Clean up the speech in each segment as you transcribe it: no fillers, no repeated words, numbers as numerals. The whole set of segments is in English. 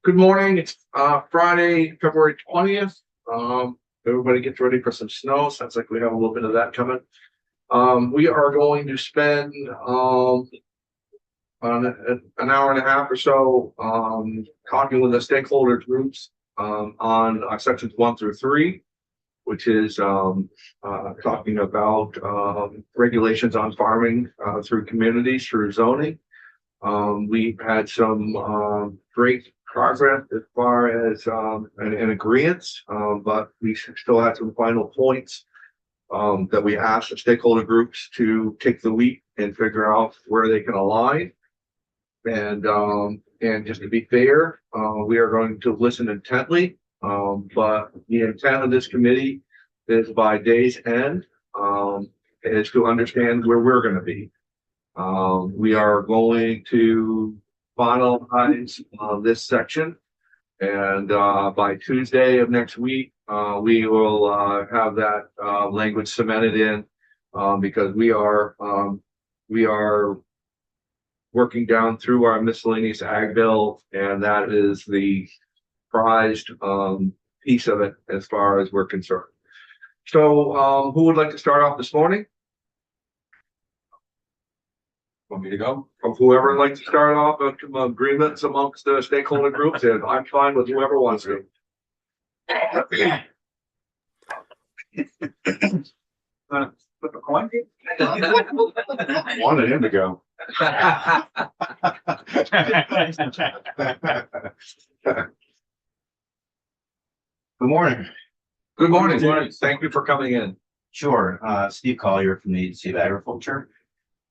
Good morning. It's Friday, February 20th. Everybody gets ready for some snow. Sounds like we have a little bit of that coming. We are going to spend an hour and a half or so talking with the stakeholder groups on sections 1 through 3, which is talking about regulations on farming through communities, through zoning. We've had some great progress as far as an agreement, but we still had some final points that we asked the stakeholder groups to take the lead and figure out where they can align. And just to be fair, we are going to listen intently, but the intent of this committee is by day's end is to understand where we're going to be. We are going to finalize this section, and by Tuesday of next week, we will have that language cemented in because we are working down through our miscellaneous ag bill, and that is the prized piece of it as far as we're concerned. So, who would like to start off this morning? Want me to go? Or whoever would like to start off agreements amongst the stakeholder groups, and I'm fine with whoever wants to. Flip a coin? Wanted him to go. Good morning. Good morning. Thank you for coming in. Sure. Steve Collier from the Agency of Agriculture.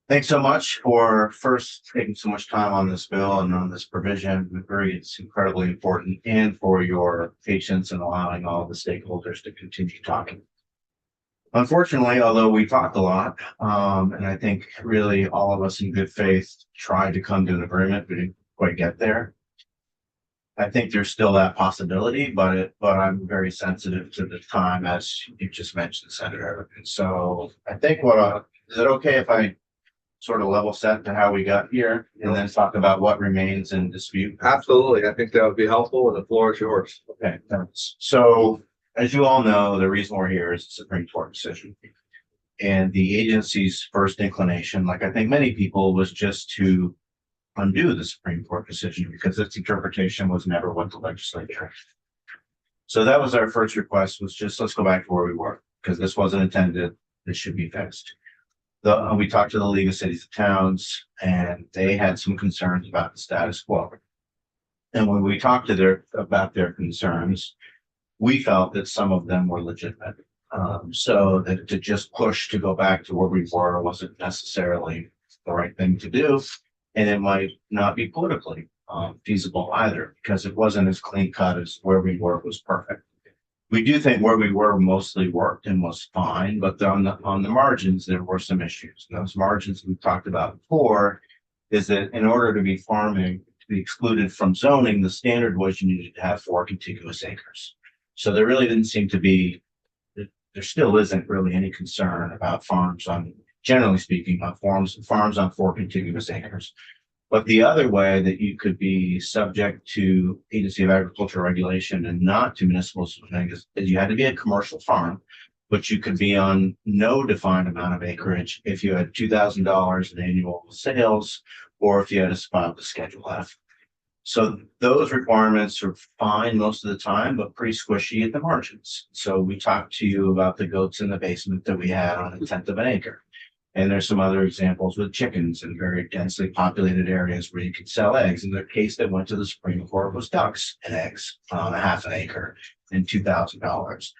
Thanks so much for first taking so much time on this bill and on this provision. We agree it's incredibly important, and for your patience in allowing all the stakeholders to continue talking. Unfortunately, although we talked a lot, and I think really all of us in good faith tried to come to an agreement, we didn't quite get there. I think there's still that possibility, but I'm very sensitive to the time, as you just mentioned, Senator. And so I think is it okay if I sort of level set to how we got here and then talk about what remains in dispute? Absolutely. I think that would be helpful, and the floor is yours. Okay, thanks. So as you all know, the reason we're here is the Supreme Court decision. And the agency's first inclination, like I think many people, was just to undo the Supreme Court decision because its interpretation was never what the legislature. So that was our first request, was just let's go back to where we were, because this wasn't intended. This should be fixed. We talked to the League of Cities and Towns, and they had some concerns about the status quo. And when we talked to about their concerns, we felt that some of them were legitimate. So that to just push to go back to where we were wasn't necessarily the right thing to do. And it might not be politically feasible either, because it wasn't as clean cut as where we were was perfect. We do think where we were mostly worked and was fine, but on the margins, there were some issues. And those margins we've talked about before is that in order to be farming, to be excluded from zoning, the standard was you needed to have 4 contiguous acres. So there really didn't seem to be, there still isn't really any concern about farms on, generally speaking, on farms on 4 contiguous acres. But the other way that you could be subject to Agency of Agriculture regulation and not to municipal zoning is you had to be a commercial farm, but you could be on no defined amount of acreage if you had $2,000 in annual sales, or if you had to file the Schedule F. So those requirements are fine most of the time, but pretty squishy at the margins. So we talked to you about the goats in the basement that we had on 1/10 of an acre. And there's some other examples with chickens in very densely populated areas where you could sell eggs. And the case that went to the Supreme Court was ducks and eggs on 1/2 an acre and $2,000.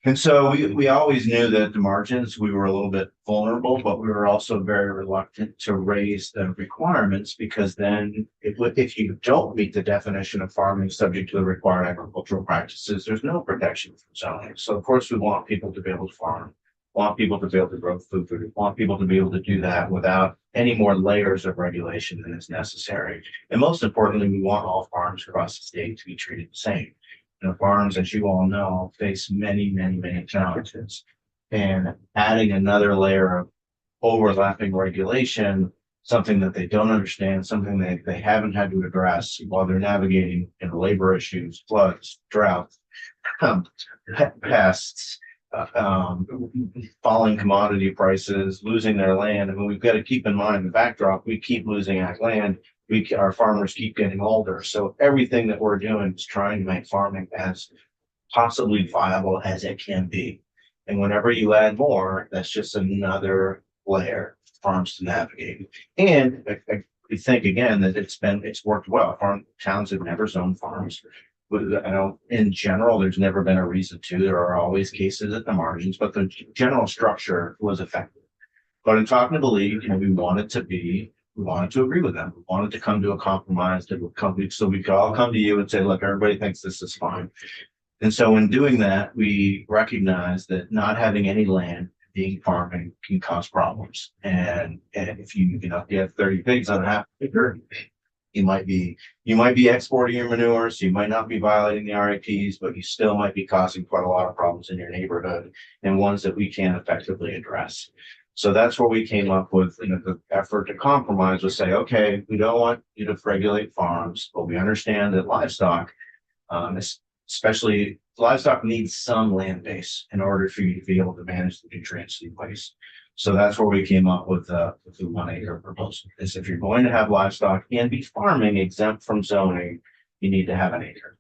And so we always knew that at the margins, we were a little bit vulnerable, but we were also very reluctant to raise the requirements, because then if you don't meet the definition of farming subject to the required agricultural practices, there's no protection from zoning. So of course we want people to be able to farm, want people to be able to grow food, want people to be able to do that without any more layers of regulation than is necessary. And most importantly, we want all farms across the state to be treated the same. Farms, as you all know, face many, many, many challenges. And adding another layer of overlapping regulation something that they don't understand, something that they haven't had to address while they're navigating, labor issues, floods, drought, um, pests, falling commodity prices, losing their land. I mean, we've got to keep in mind the backdrop. We keep losing ag land. Our farmers keep getting older. So everything that we're doing is trying to make farming as possibly viable as it can be. And whenever you add more, that's just another layer of farms to navigate. And we think again that it's worked well. Farm towns have never zoned farms. But I know in general, there's never been a reason to. There are always cases at the margins, but the general structure was effective. But in talking to the league, we wanted to agree with them. We wanted to come to a compromise that would come, so we could all come to you and say, look, everybody thinks this is fine. And so in doing that, we recognize that not having any land being farming can cause problems. And if you have 30 pigs on a half acre, you might be exporting your manure, so you might not be violating the RAPs, but you still might be causing quite a lot of problems in your neighborhood and ones that we can't effectively address. So that's where we came up with the effort to compromise was say, okay, we don't want you to regulate farms, but we understand that livestock, especially livestock, needs some land base in order for you to be able to manage the nutrients in place. So that's where we came up with the 1 acre proposal. Is if you're going to have livestock and be farming exempt from zoning, you need to have an acre.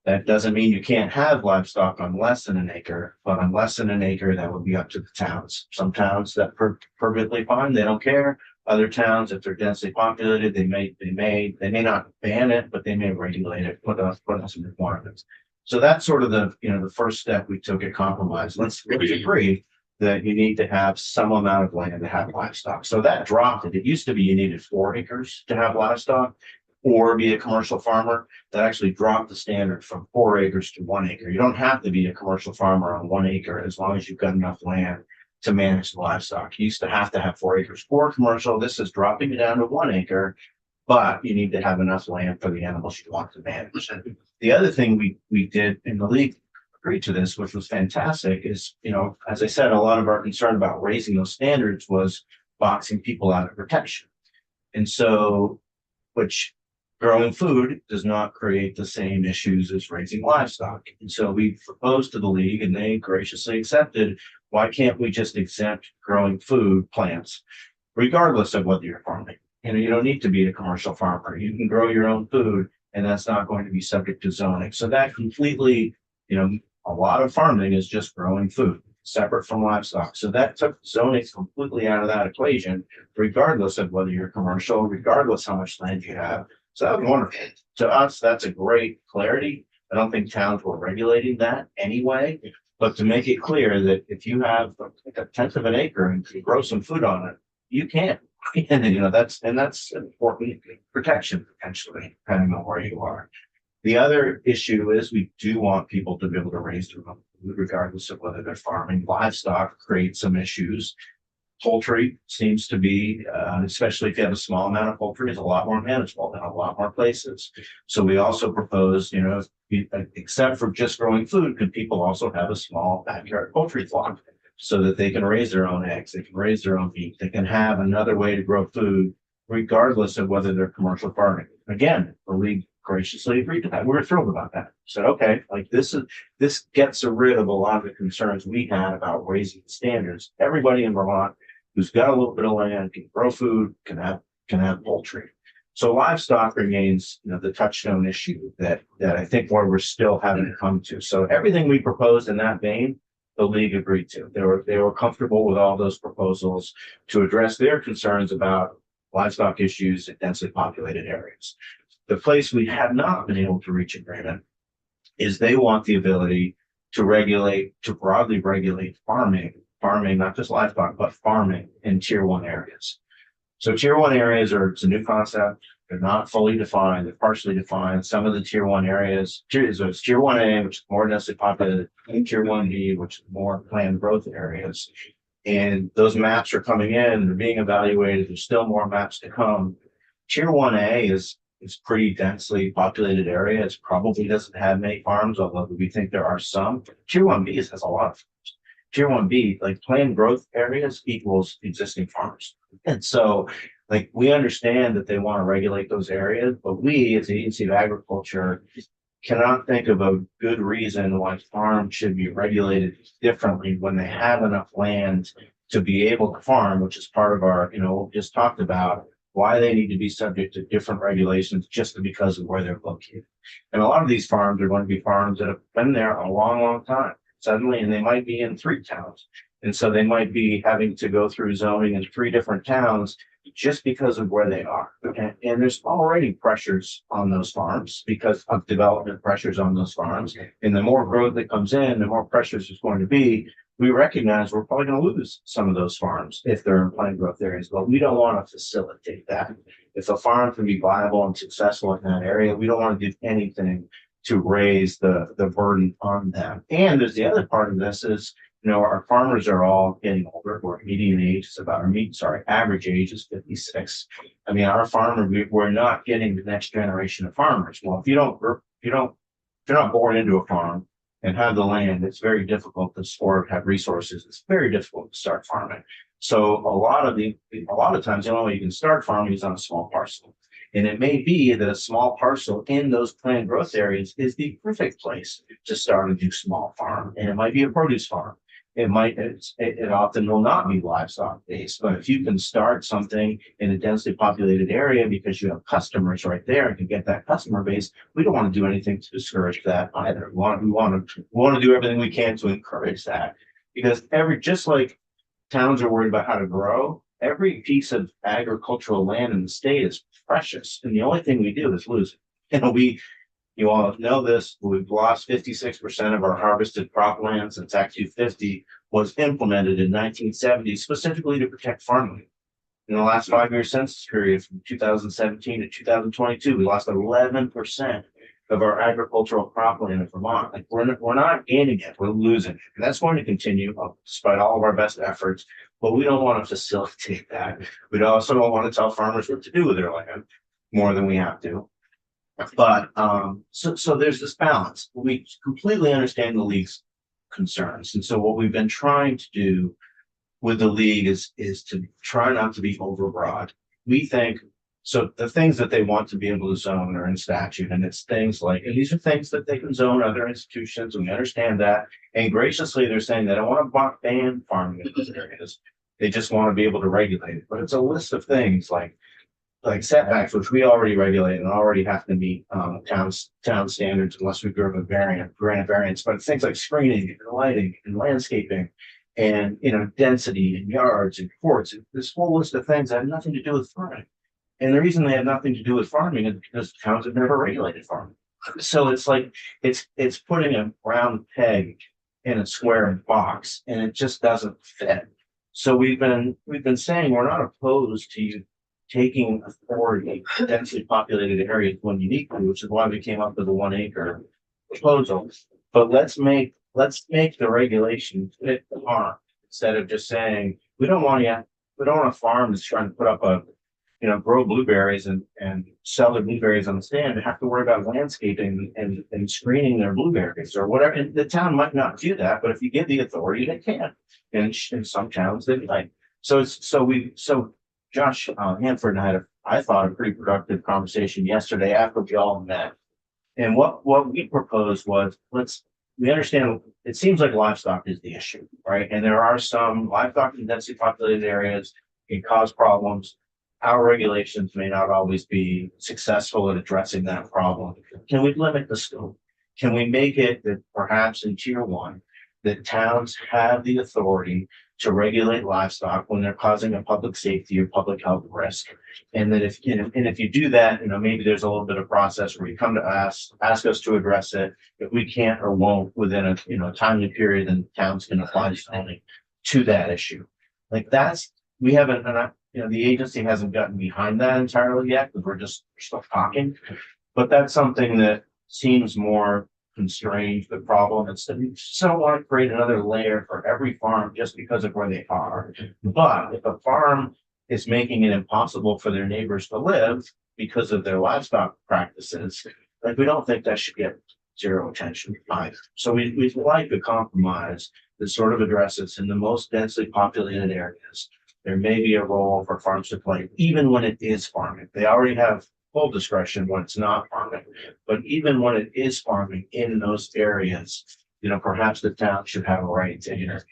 That doesn't mean you can't have livestock on less than an acre, but on less than an acre, that would be up to the towns. Some towns that perfectly fine, they don't care. Other towns, if they're densely populated, they may not ban it, but they may regulate it, put on some requirements. So that's sort of the first step we took at compromise. Let's agree that you need to have some amount of land to have livestock. So that dropped it. It used to be you needed 4 acres to have livestock or be a commercial farmer. That actually dropped the standard from 4 acres to 1 acre. You don't have to be a commercial farmer on 1 acre as long as you've got enough land to manage the livestock. You used to have 4 acres for commercial. This is dropping it down to 1 acre, but you need to have enough land for the animals you want to manage. The other thing we did in the league agreed to this, which was fantastic, is, as I said, a lot of our concern about raising those standards was boxing people out of protection. And so, which growing food does not create the same issues as raising livestock. And so we proposed to the league and they graciously accepted, why can't we just exempt growing food plants, regardless of whether you're farming? You don't need to be a commercial farmer. You can grow your own food and that's not going to be subject to zoning. So that completely, a lot of farming is just growing food, separate from livestock. So that took zoning completely out of that equation, regardless of whether you're commercial, regardless how much land you have. So that was wonderful. To us, that's a great clarity. I don't think towns were regulating that anyway, but to make it clear that if you have like a 1/10 of an acre and you grow some food on it, you can. And that's important protection potentially, depending on where you are. The other issue is we do want people to be able to raise their own food, regardless of whether they're farming. Livestock creates some issues. Poultry seems to be, especially if you have a small amount of poultry, is a lot more manageable than a lot more places. So we also propose, except for just growing food, could people also have a small backyard poultry flock so that they can raise their own eggs, they can raise their own meat, they can have another way to grow food, regardless of whether they're commercial farming. Again, the league graciously agreed to that. We were thrilled about that. Said, okay, this gets rid of a lot of the concerns we had about raising the standards. Everybody in Vermont who's got a little bit of land can grow food, can have poultry. So livestock remains, the touchstone issue that I think where we're still having to come to. So everything we proposed in that vein, the league agreed to. They were comfortable with all those proposals to address their concerns about livestock issues in densely populated areas. The place we have not been able to reach agreement is they want the ability to broadly regulate farming, not just livestock, but farming in tier 1 areas. So tier 1 areas it's a new concept. They're not fully defined. They're partially defined. Some of the tier 1 areas, it's tier 1A, which is more densely populated, and tier 1B, which is more planned growth areas. And those maps are coming in, they're being evaluated. There's still more maps to come. Tier 1A is pretty densely populated area. It probably doesn't have many farms, although we think there are some. Tier 1B has a lot of farms. Tier 1B, like planned growth areas equals existing farms. And so Like, we understand that they want to regulate those areas, but we, as the Agency of Agriculture, cannot think of a good reason why farms should be regulated differently when they have enough land to be able to farm, which is part of our, what we just talked about, why they need to be subject to different regulations just because of where they're located. And a lot of these farms are going to be farms that have been there a long, long time suddenly, and they might be in 3 towns. And so they might be having to go through zoning in 3 different towns just because of where they are. And there's already pressures on those farms because of development pressures on those farms. And the more growth that comes in, the more pressures there's going to be. We recognize we're probably going to lose some of those farms if they're in plant growth areas, but we don't want to facilitate that. If a farm can be viable and successful in that area, we don't want to do anything to raise the burden on them. And there's the other part of this is, our farmers are all getting older. Our median age is average age is 56. I mean, our we're not getting the next generation of farmers. Well, if you're not born into a farm and have the land, it's very difficult to have resources. It's very difficult to start farming. So a lot of times, the only way you can start farming is on a small parcel. And it may be that a small parcel in those planned growth areas is the perfect place to start a new small farm. And it might be a produce farm. It often will not be livestock based, but if you can start something in a densely populated area because you have customers right there and can get that customer base, we don't want to do anything to discourage that either. We want to do everything we can to encourage that, because just like towns are worried about how to grow, every piece of agricultural land in the state is precious, and the only thing we do is lose it. You all know this, we've lost 56% of our harvested cropland since Act 250 was implemented in 1970, specifically to protect farmland. In the last 5-year census period from 2017 to 2022, we lost 11% of our agricultural cropland in Vermont. Like, we're not gaining it, we're losing it. And that's going to continue despite all of our best efforts, but we don't want to facilitate that. We also don't want to tell farmers what to do with their land more than we have to. But so there's this balance. We completely understand the league's concerns, and so what we've been trying to do with the league is to try not to be overbroad. We think so. The things that they want to be able to zone are in statute, and it's things like, and these are things that they can zone other institutions, and we understand that. And graciously, they're saying they don't want to ban farming in those areas. They just want to be able to regulate it. But it's a list of things like setbacks, which we already regulate and already have to meet town standards unless we grant a variance. But it's things like screening and lighting and landscaping and density and yards and courts. This whole list of things that have nothing to do with farming. And the reason they have nothing to do with farming is because towns have never regulated farming. So it's like it's putting a round peg in a square box, and it just doesn't fit. So we've been saying we're not opposed to you taking authority in densely populated areas when uniquely, which is why we came up with a 1 acre proposal. But let's make the regulation fit the farm instead of just saying we don't want a farm that's trying to put up grow blueberries and sell their blueberries on the stand and have to worry about landscaping and screening their blueberries or whatever. And the town might not do that, but if you give the authority, they can. And in some towns they might. So Josh Hanford and I had, I thought, a pretty productive conversation yesterday after we all met. And what we proposed was, we understand it seems like livestock is the issue, right? And there are some livestock in densely populated areas can cause problems. Our regulations may not always be successful at addressing that problem. Can we limit the scope? Can we make it that perhaps in tier 1, that towns have the authority to regulate livestock when they're causing a public safety or public health risk? And that if you do that, maybe there's a little bit of process where you come to us, ask us to address it. If we can't or won't within a timely period, then towns can apply zoning to that issue. Like we haven't, the agency hasn't gotten behind that entirely yet because we're still talking, but that's something that seems more constrained the problem. Instead, we just don't want to create another layer for every farm just because of where they are. But if a farm is making it impossible for their neighbors to live because of their livestock practices, like, we don't think that should get zero attention either. So we'd like a compromise that sort of addresses in the most densely populated areas there may be a role for farms to play, even when it is farming. They already have full discretion when it's not farming, but even when it is farming in those areas, perhaps the town should have a right to intervene.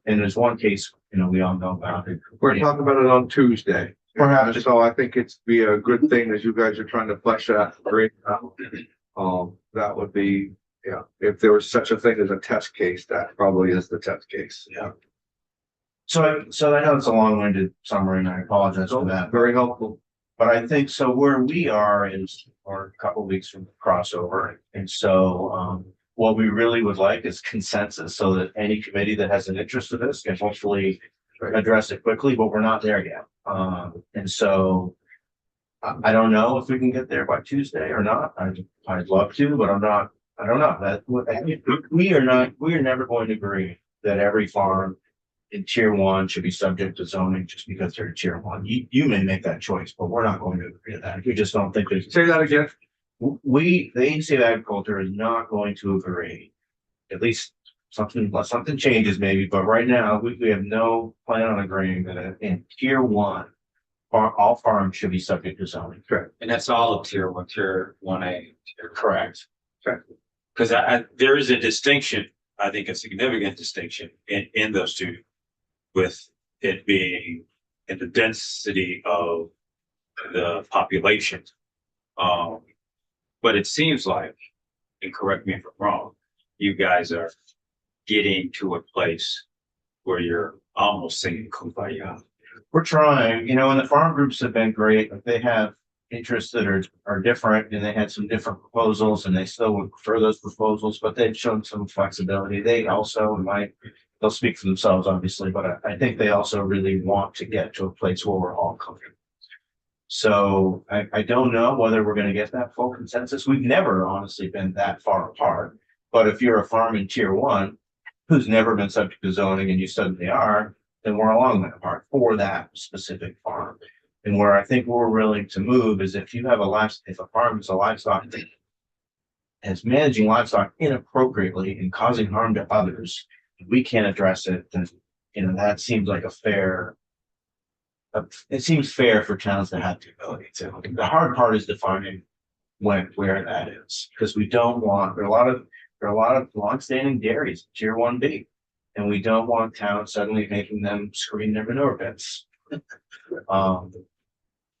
And there's one case, we all know about it. We're talking about it on Tuesday. Perhaps. So I think it's be a good thing as you guys are trying to flesh that great out. That would be, yeah, if there was such a thing as a test case, that probably is the test case. Yeah. So I know it's a long-winded summary and I apologize for that. Very helpful. But I think so where we are is we're a couple of weeks from crossover. And so what we really would like is consensus so that any committee that has an interest in this can hopefully address it quickly, but we're not there yet. And so I don't know if we can get there by Tuesday or not. I'd love to, but I don't know we are never going to agree that every farm in tier 1 should be subject to zoning just because they're tier 1. You may make that choice, but we're not going to agree to that. We just don't think there's. Say that again. The agency of agriculture is not going to agree. At least something changes maybe, but right now we have no plan on agreeing that in tier 1, all farms should be subject to zoning. Correct. And that's all of tier 1, tier 1A. Correct. Because there is a distinction, I think a significant distinction in those two, with it being in the density of the population. But it seems like, and correct me if I'm wrong, you guys are getting to a place where you're almost singing Kumbaya. We're trying, and the farm groups have been great. They have interests that are different, and they had some different proposals, and they still would prefer those proposals, but they've shown some flexibility. They also they'll speak for themselves, obviously, but I think they also really want to get to a place where we're all comfortable. So I don't know whether we're going to get that full consensus. We've never honestly been that far apart. But if you're a farm in tier 1 who's never been subject to zoning and you suddenly are, then we're along that part for that specific farm. And where I think we're willing to move is if a farm is a livestock and is managing livestock inappropriately and causing harm to others, if we can't address it, then that seems like it seems fair for towns to have the ability to. The hard part is defining where that is, because we don't want there are a lot of longstanding dairies, tier 1B, and we don't want towns suddenly making them screen their manure beds.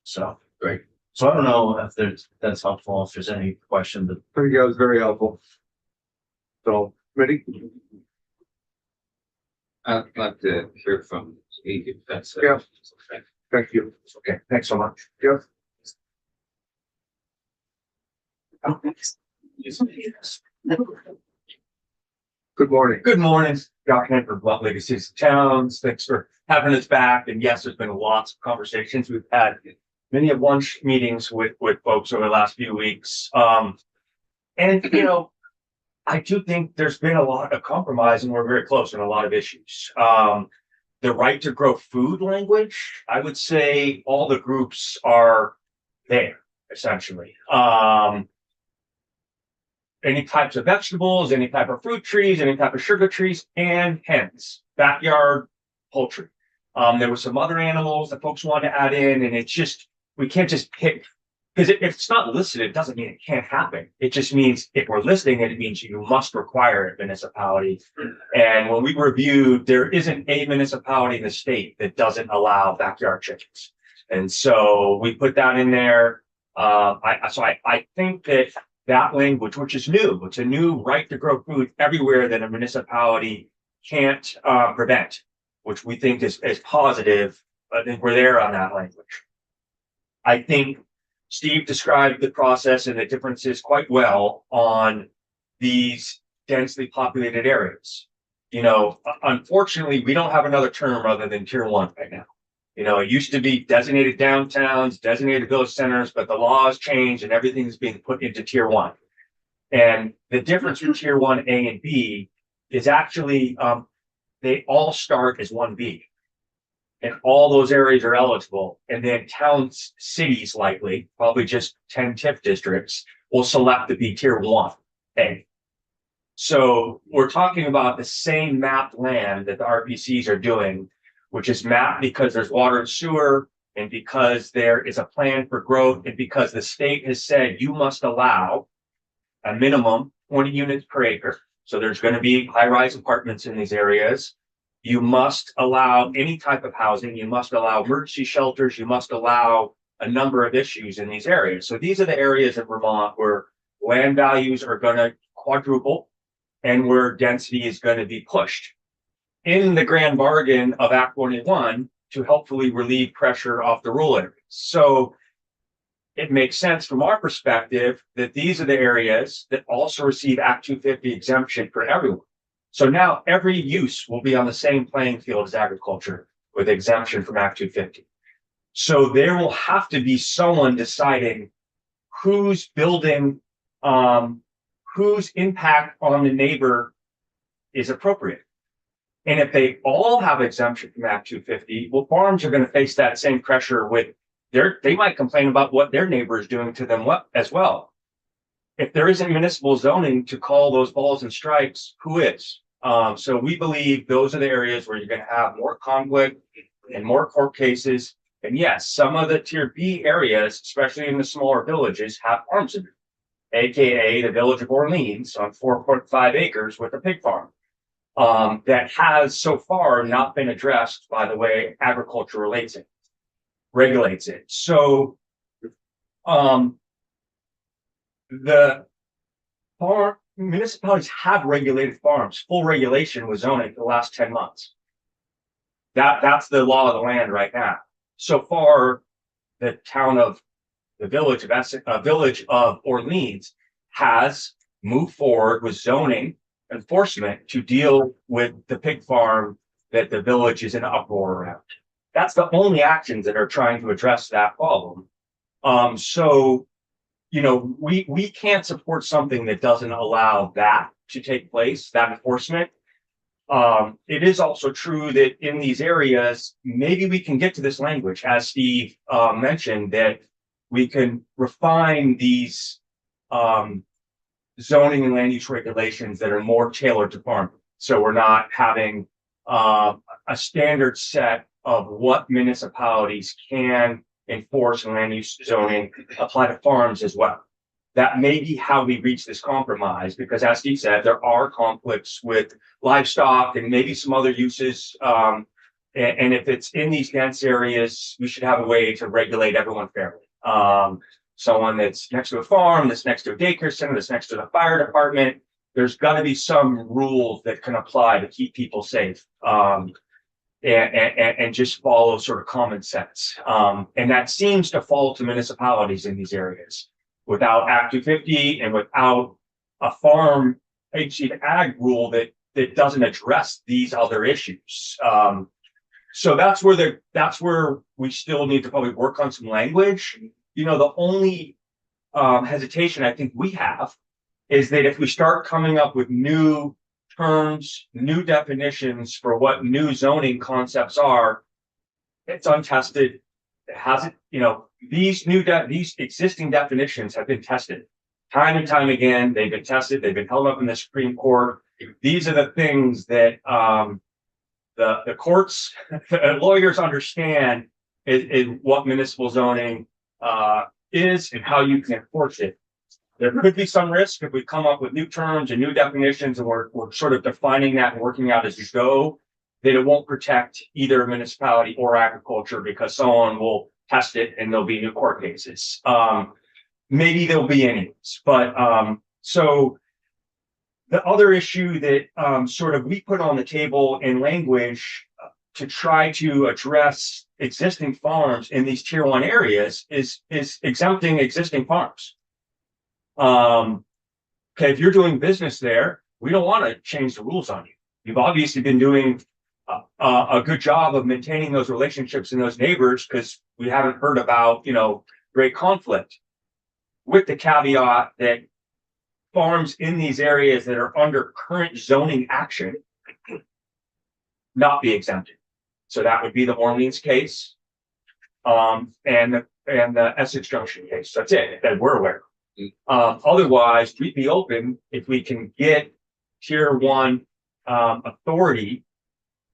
So great. So I don't know if that's helpful. If there's any questions. I think that was very helpful. So, ready? I'd like to hear from Steve if that's Yeah. okay. Thank you. Okay, thanks so much. Jeff? Good morning. Good morning, Scott Hanford, Blunt Legacies Towns. Thanks for having us back. And yes, there's been lots of conversations. We've had many of lunch meetings with folks over the last few weeks. And I do think there's been a lot of compromise and we're very close on a lot of issues. The right to grow food language, I would say all the groups are there, essentially. Any types of vegetables, any type of fruit trees, any type of sugar trees, and hens, backyard poultry. There were some other animals that folks wanted to add in, and it's just, we can't just pick, because if it's not listed, it doesn't mean it can't happen. It just means if we're listing it, it means you must require it, municipality. And when we reviewed, there isn't a municipality in the state that doesn't allow backyard chickens. And so we put that in there. I think that language, which is new, it's a new right to grow food everywhere that a municipality can't prevent, which we think is positive. I think we're there on that language. I think Steve described the process and the differences quite well on these densely populated areas. Unfortunately, we don't have another term other than tier 1 right now. It used to be designated downtowns, designated village centers, but the laws changed and everything's being put into tier 1. And the difference between tier 1A and B is actually they all start as 1B. And all those areas are eligible. And then towns, cities likely, probably just 10 TIF districts, will select to be tier 1A. So we're talking about the same mapped land that the RPCs are doing which is mapped because there's water and sewer, and because there is a plan for growth, and because the state has said you must allow a minimum 20 units per acre. So there's going to be high-rise apartments in these areas. You must allow any type of housing. You must allow emergency shelters. You must allow a number of issues in these areas. So these are the areas in Vermont where land values are going to quadruple and where density is going to be pushed in the grand bargain of Act 21 to helpfully relieve pressure off the rural areas. So it makes sense from our perspective that these are the areas that also receive Act 250 exemption for everyone. So now every use will be on the same playing field as agriculture with exemption from Act 250. So there will have to be someone deciding who's building, whose impact on the neighbor is appropriate. And if they all have exemption from Act 250, well, farms are going to face that same pressure with they might complain about what their neighbor is doing to them as well. If there isn't municipal zoning to call those balls and strikes, who is? So we believe those are the areas where you're going to have more conflict and more court cases. And yes, some of the tier B areas, especially in the smaller villages, have farms in them, aka the village of Orleans on 4.5 acres with a pig farm. That has so far not been addressed by the way agriculture regulates it. So the farm municipalities have regulated farms, full regulation with zoning for the last 10 months. That's the law of the land right now. So far, the village of Orleans has moved forward with zoning enforcement to deal with the pig farm that the village is in uproar around. That's the only actions that are trying to address that problem. So, you know, we can't support something that doesn't allow that to take place, that enforcement. It is also true that in these areas, maybe we can get to this language, as Steve mentioned, that we can refine these zoning and land use regulations that are more tailored to farming. So we're not having a standard set of what municipalities can enforce in land use zoning apply to farms as well. That may be how we reach this compromise, because as Steve said, there are conflicts with livestock and maybe some other uses. And if it's in these dense areas, we should have a way to regulate everyone fairly. Someone that's next to a farm, that's next to a daycare center, that's next to the fire department, there's got to be some rules that can apply to keep people safe. And just follow sort of common sense. And that seems to fall to municipalities in these areas. Without Act 250 and without a farm ag rule that doesn't address these other issues. So that's where we still need to probably work on some language. You know, the only hesitation I think we have is that if we start coming up with new terms, new definitions for what new zoning concepts are, it's untested. It hasn't, you know, these existing definitions have been tested time and time again. They've been tested. They've been held up in the Supreme Court. These are the things that the courts, the lawyers understand is what municipal zoning is and how you can enforce it. There could be some risk if we come up with new terms and new definitions and we're sort of defining that and working out as you go, that it won't protect either municipality or agriculture because someone will test it and there'll be new court cases. Maybe there'll be anyways, but so the other issue that sort of we put on the table in language to try to address existing farms in these tier 1 areas is exempting existing farms. Okay, if you're doing business there, we don't want to change the rules on you. You've obviously been doing a good job of maintaining those relationships and those neighbors because we haven't heard about, you know, great conflict, with the caveat that farms in these areas that are under current zoning action not be exempted. So that would be the Orleans case, and the Essex Junction case. That's it, that we're aware of. Otherwise, we'd be open if we can get tier 1 authority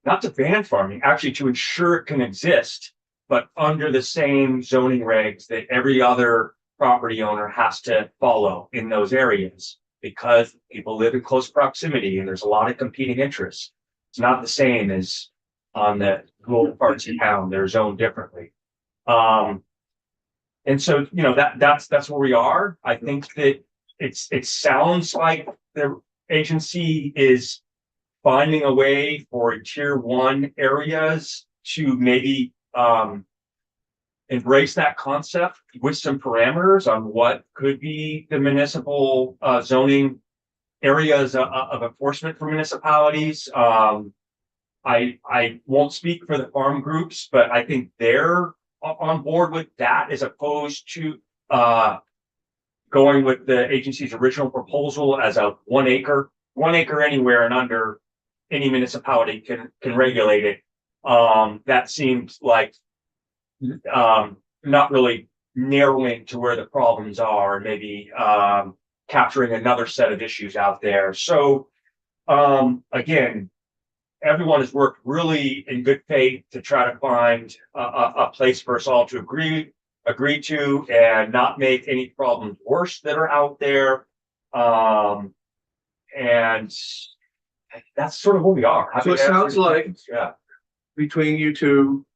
not to ban farming, actually to ensure it can exist, but under the same zoning regs that every other property owner has to follow in those areas, because people live in close proximity and there's a lot of competing interests. It's not the same as on the rural parts of town, they're zoned differently. And so, that's where we are. I think that it sounds like the agency is finding a way for tier one areas to maybe embrace that concept with some parameters on what could be the municipal zoning areas of enforcement for municipalities. I won't speak for the farm groups, but I think they're on board with that as opposed to going with the agency's original proposal as a 1 acre anywhere and under any municipality can regulate it. That seems like not really narrowing to where the problems are, maybe capturing another set of issues out there. So again, everyone has worked really in good faith to try to find a place for us all to agree to and not make any problems worse that are out there. And that's sort of where we are. So it sounds like between you two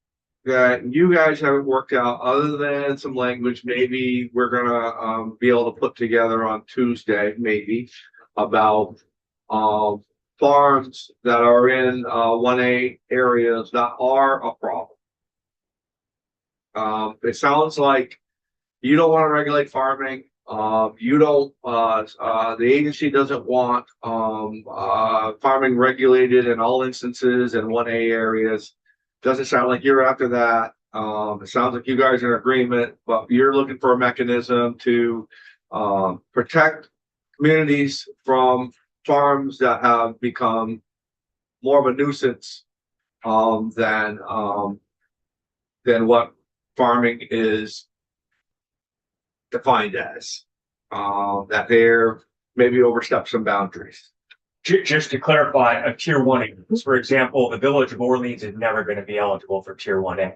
that you guys haven't worked out, other than some language, maybe we're gonna be able to put together on Tuesday, maybe, about farms that are in 1A areas that are a problem. It sounds like you don't want to regulate farming. You don't, the agency doesn't want farming regulated in all instances in 1A areas. Doesn't sound like you're after that. It sounds like you guys are in agreement, but you're looking for a mechanism to protect communities from farms that have become more of a nuisance than what farming is defined as. That they're maybe overstep some boundaries. Just to clarify, a tier 1A, for example, the village of Orleans is never going to be eligible for tier 1A,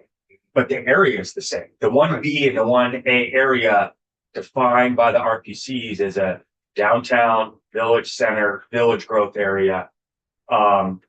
but the area is the same. The 1B and the 1A area defined by the RPCs as a downtown, village center, village growth area. But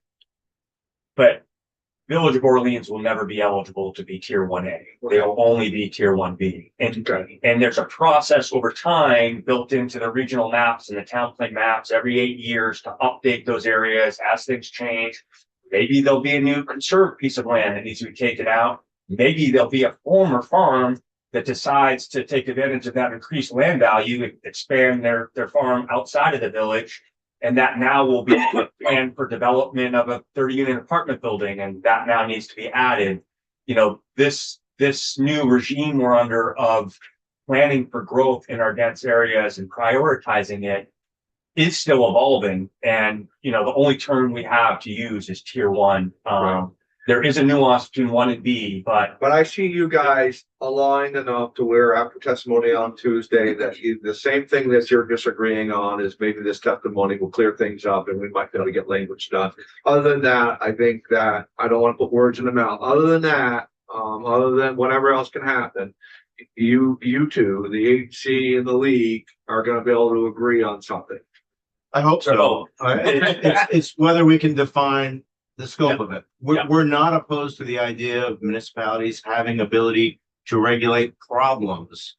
Village of Orleans will never be eligible to be tier 1A. They'll only be tier 1B. And there's a process over time built into the regional maps and the town plan maps every 8 years to update those areas as things change. Maybe there'll be a new conserved piece of land that needs to be taken out. Maybe there'll be a former farm that decides to take advantage of that increased land value and expand their farm outside of the village. And that now will be planned for development of a 30-unit apartment building, and that now needs to be added. This new regime we're under of planning for growth in our dense areas and prioritizing it is still evolving. And the only term we have to use is tier 1. Right. There is a nuance between 1 and B, but I see you guys aligned enough to where after testimony on Tuesday that the same thing that you're disagreeing on is maybe this testimony will clear things up and we might be able to get language done. Other than that, I think that I don't want to put words in the mouth. Other than that, other than whatever else can happen, you two, the agency and the league, are going to be able to agree on something. I hope so. It's whether we can define the scope of it. We're not opposed to the idea of municipalities having ability to regulate problems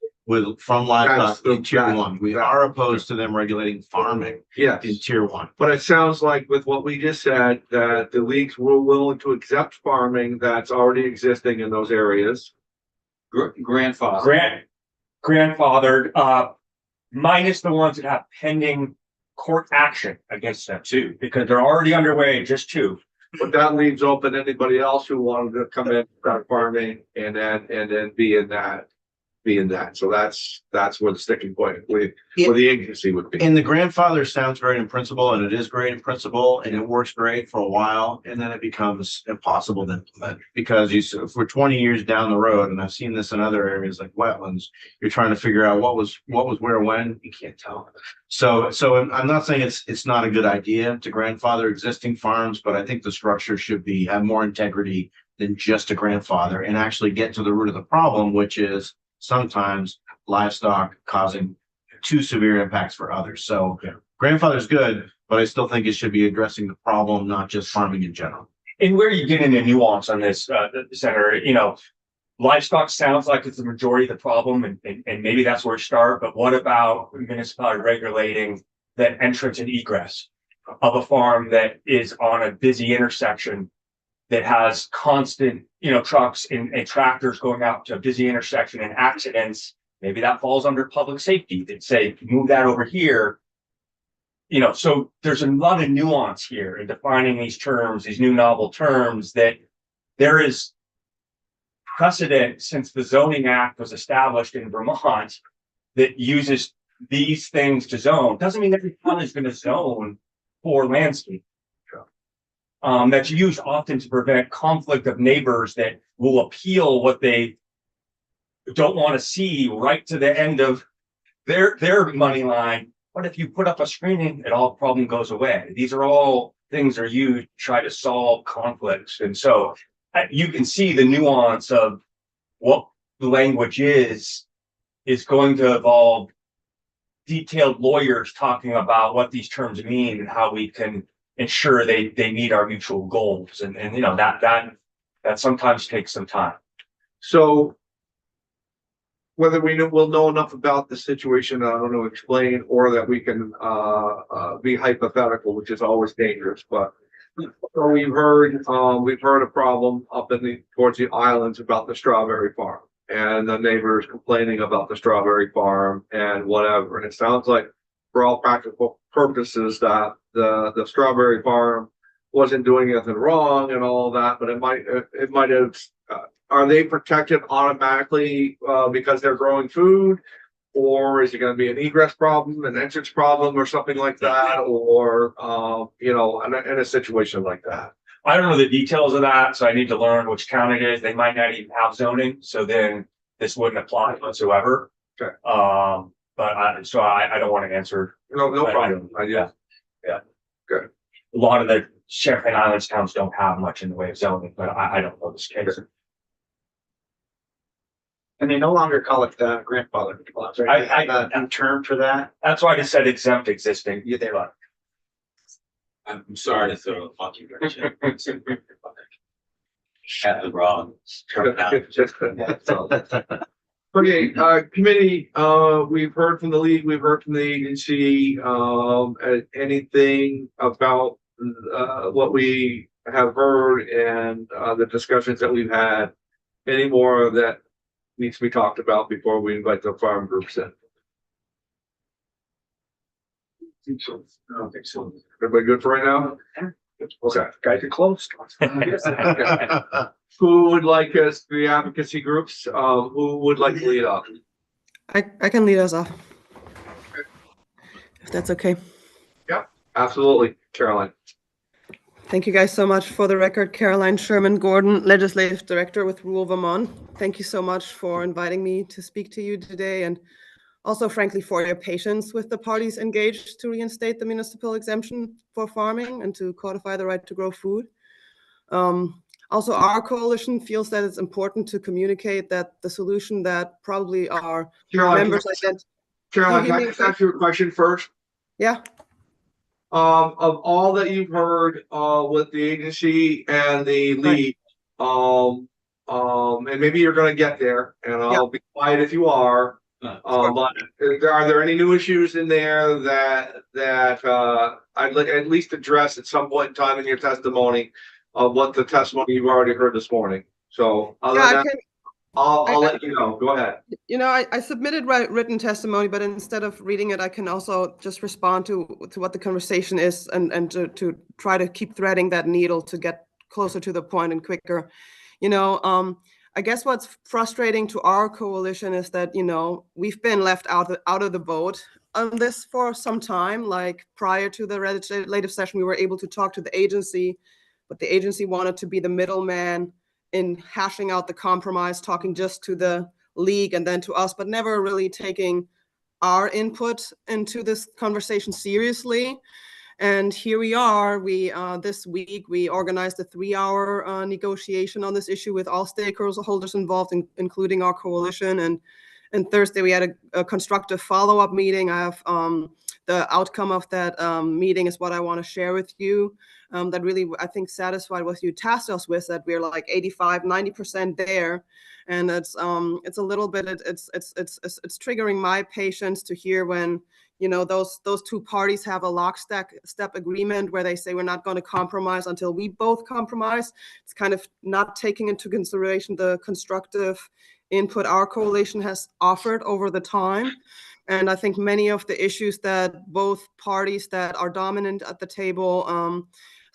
from livestock in tier 1. We are opposed to them regulating farming in tier 1. But it sounds like with what we just said, that the leagues were willing to accept farming that's already existing in those areas. Grandfathered, minus the ones that have pending court action against them too, because they're already underway, just 2. But that leaves open anybody else who wanted to come in, start farming, and then be in that be in that. So that's where the sticking point with the agency would be. And the grandfather sounds great in principle, and it is great in principle, and it works great for a while, and then it becomes impossible to implement. Because for 20 years down the road, and I've seen this in other areas like wetlands, you're trying to figure out what was where when, you can't tell. So I'm not saying it's not a good idea to grandfather existing farms, but I think the structure should have more integrity than just a grandfather, and actually get to the root of the problem, which is sometimes livestock causing too severe impacts for others. So grandfather's good, but I still think it should be addressing the problem, not just farming in general. And where you get into nuance on this, Senator, livestock sounds like it's the majority of the problem, and maybe that's where it starts. But what about municipality regulating the entrance and egress of a farm that is on a busy intersection that has constant, trucks and tractors going out to a busy intersection and accidents? Maybe that falls under public safety. That say, move that over here. So there's a lot of nuance here in defining these terms, these new novel terms, that there is precedent since the Zoning Act was established in Vermont that uses these things to zone. Doesn't mean every town is going to zone for landscape. That's used often to prevent conflict of neighbors that will appeal what they don't want to see right to the end of their money line. But if you put up a screening, it all problem goes away. These are all things are used to try to solve conflicts. And so you can see the nuance of what the language is going to involve detailed lawyers talking about what these terms mean and how we can ensure they meet our mutual goals. And that sometimes takes some time. So whether we'll know enough about the situation, I don't know, to explain, or that we can be hypothetical, which is always dangerous. But so we've heard a problem up towards the islands about the strawberry farm, and the neighbors complaining about the strawberry farm and whatever. And it sounds like, for all practical purposes, that the strawberry farm wasn't doing anything wrong and all that, but it might have. Are they protected automatically because they're growing food, or is it going to be an egress problem, an entrance problem, or something like that, or in a situation like that? I don't know the details of that, so I need to learn which town it is. They might not even have zoning, so then this wouldn't apply whatsoever. Okay. But I don't want to answer. No problem. Yeah. Good. A lot of the Champlain Islands towns don't have much in the way of zoning, but I don't know this case. And they no longer call it the grandfather clause, right? They have a term for that. That's why I just said exempt existing. Yeah, they are. I'm sorry to throw a monkey wrench in. At the wrong. Okay, committee, we've heard from the league, we've heard from the agency, anything about what we have heard and the discussions that we've had, any more that needs to be talked about before we invite the farm groups in? I don't think so. Everybody good for right now? Okay. Guys are close. Who would like us, the advocacy groups, who would like to lead off? I can lead us off. If that's okay. Absolutely, Caroline. Thank you guys so much. For the record, Caroline Sherman Gordon, Legislative Director with Rural Vermont. Thank you so much for inviting me to speak to you today, and also, frankly, for your patience with the parties engaged to reinstate the municipal exemption for farming and to codify the right to grow food. Also, our coalition feels that it's important to communicate that the solution that probably our members identify. Caroline, can I just ask you a question first? Yeah. Of all that you've heard with the agency and the league, and maybe you're going to get there, and I'll be quiet if you are. But are there any new issues in there that I'd at least address at some point in time in your testimony of what the testimony you've already heard this morning? So I'll let you know. Go ahead. I submitted written testimony, but instead of reading it, I can also just respond to what the conversation is and to try to keep threading that needle to get closer to the point and quicker. I guess what's frustrating to our coalition is that, we've been left out of the vote on this for some time. Like prior to the legislative session, we were able to talk to the agency, but the agency wanted to be the middleman in hashing out the compromise, talking just to the league and then to us, but never really taking our input into this conversation seriously. And here we are. We this week we organized a 3-hour negotiation on this issue with all stakeholders involved, including our coalition. And Thursday we had a constructive follow-up meeting. I have the outcome of that meeting is what I want to share with you. That really, I think, satisfied what you tasked us with, that we're like 85-90% there. And it's a little bit, it's triggering my patience to hear when, those two parties have a lockstep agreement where they say we're not going to compromise until we both compromise. It's kind of not taking into consideration the constructive input our coalition has offered over the time. And I think many of the issues that both parties that are dominant at the table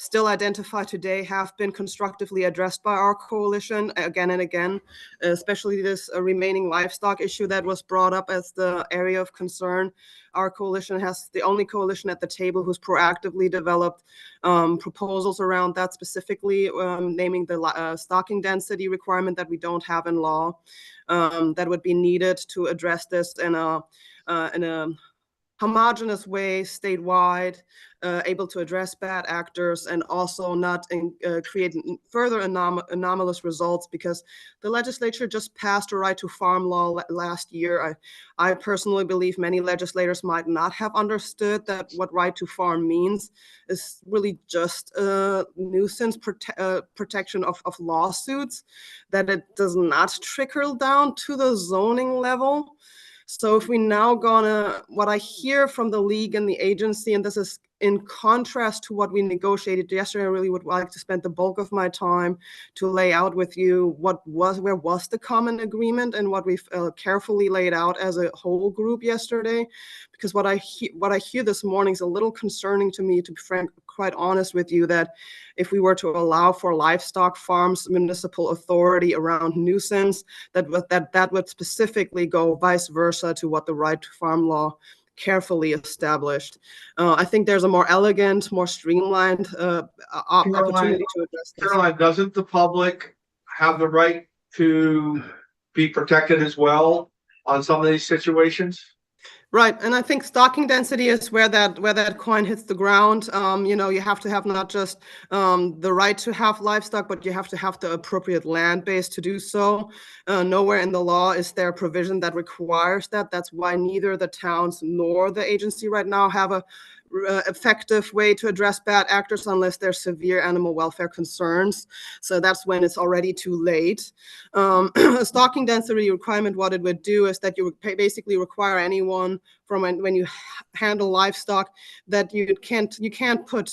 still identify today have been constructively addressed by our coalition again and again, especially this remaining livestock issue that was brought up as the area of concern. Our coalition has the only coalition at the table who's proactively developed proposals around that, specifically naming the stocking density requirement that we don't have in law, that would be needed to address this in a homogeneous way statewide, able to address bad actors and also not create further anomalous results, because the legislature just passed a right to farm law last year. I personally believe many legislators might not have understood that what right to farm means is really just a nuisance protection of lawsuits, that it does not trickle down to the zoning level. So if we now what I hear from the league and the agency, and this is in contrast to what we negotiated yesterday, I really would like to spend the bulk of my time to lay out with you where was the common agreement and what we've carefully laid out as a whole group yesterday. Because what I hear this morning is a little concerning to me, to be frank, quite honest with you, that if we were to allow for livestock farms municipal authority around nuisance, that would specifically go vice versa to what the right to farm law carefully established. I think there's a more elegant, more streamlined opportunity to address this. Caroline, doesn't the public have the right to be protected as well on some of these situations? Right, and I think stocking density is where that coin hits the ground. You have to have not just the right to have livestock, but you have to have the appropriate land base to do so. Nowhere in the law is there a provision that requires that. That's why neither the towns nor the agency right now have a effective way to address bad actors unless there's severe animal welfare concerns. So that's when it's already too late. A stocking density requirement, what it would do is that you would basically require anyone from when you handle livestock that you can't put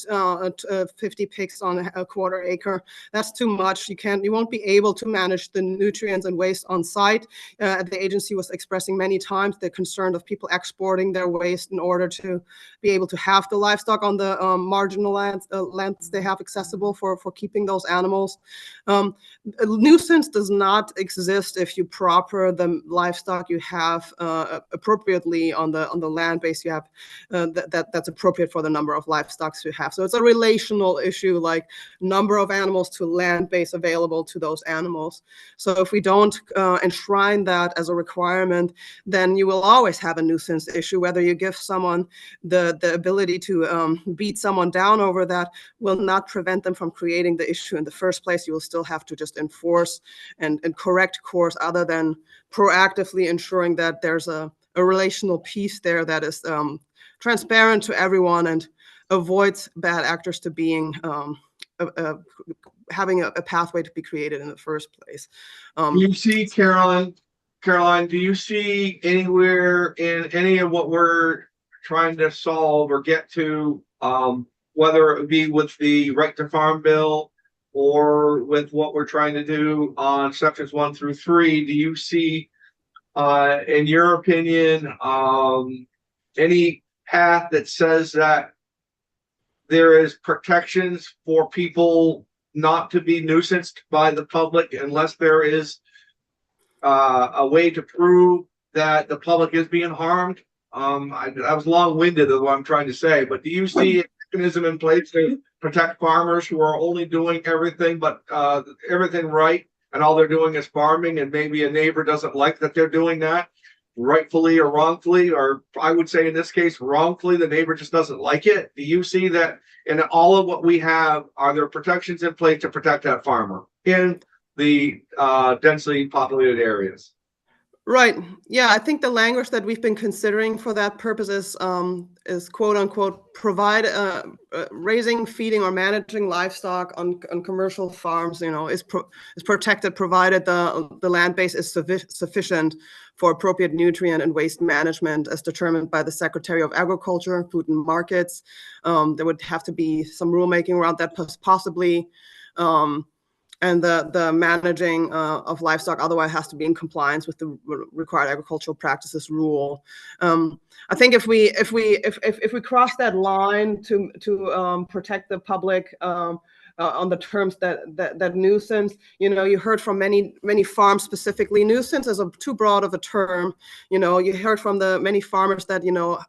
50 pigs on a quarter acre. That's too much. You won't be able to manage the nutrients and waste on site. The agency was expressing many times the concern of people exporting their waste in order to be able to have the livestock on the marginal lands they have accessible for keeping those animals. Nuisance does not exist if you proper the livestock you have appropriately on the land base you have that's appropriate for the number of livestock you have. So it's a relational issue, like number of animals to land base available to those animals. So if we don't enshrine that as a requirement, then you will always have a nuisance issue. Whether you give someone the ability to beat someone down over that will not prevent them from creating the issue in the first place. You will still have to just enforce and correct course, other than proactively ensuring that there's a relational piece there that is transparent to everyone and avoids bad actors to being having a pathway to be created in the first place. Do you see, Caroline, do you see anywhere in any of what we're trying to solve or get to, whether it be with the right to farm bill or with what we're trying to do on sections 1 through 3, do you see, in your opinion, any path that says that there is protections for people not to be nuisanced by the public unless there is a way to prove that the public is being harmed? I was long-winded of what I'm trying to say, but do you see a mechanism in place to protect farmers who are only doing everything right, and all they're doing is farming, and maybe a neighbor doesn't like that they're doing that, rightfully or wrongfully, or I would say in this case wrongfully, the neighbor just doesn't like it? Do you see that in all of what we have, are there protections in place to protect that farmer in the densely populated areas? Right. Yeah, I think the language that we've been considering for that purpose is quote unquote provide raising, feeding, or managing livestock on commercial farms. Is protected provided the land base is sufficient for appropriate nutrient and waste management as determined by the Secretary of Agriculture, Food and Markets. There would have to be some rulemaking around that possibly. And the managing of livestock otherwise has to be in compliance with the required agricultural practices rule. I think if we cross that line to protect the public on the terms that nuisance, you heard from many farms specifically. Nuisance is too broad of a term. You heard from the many farmers that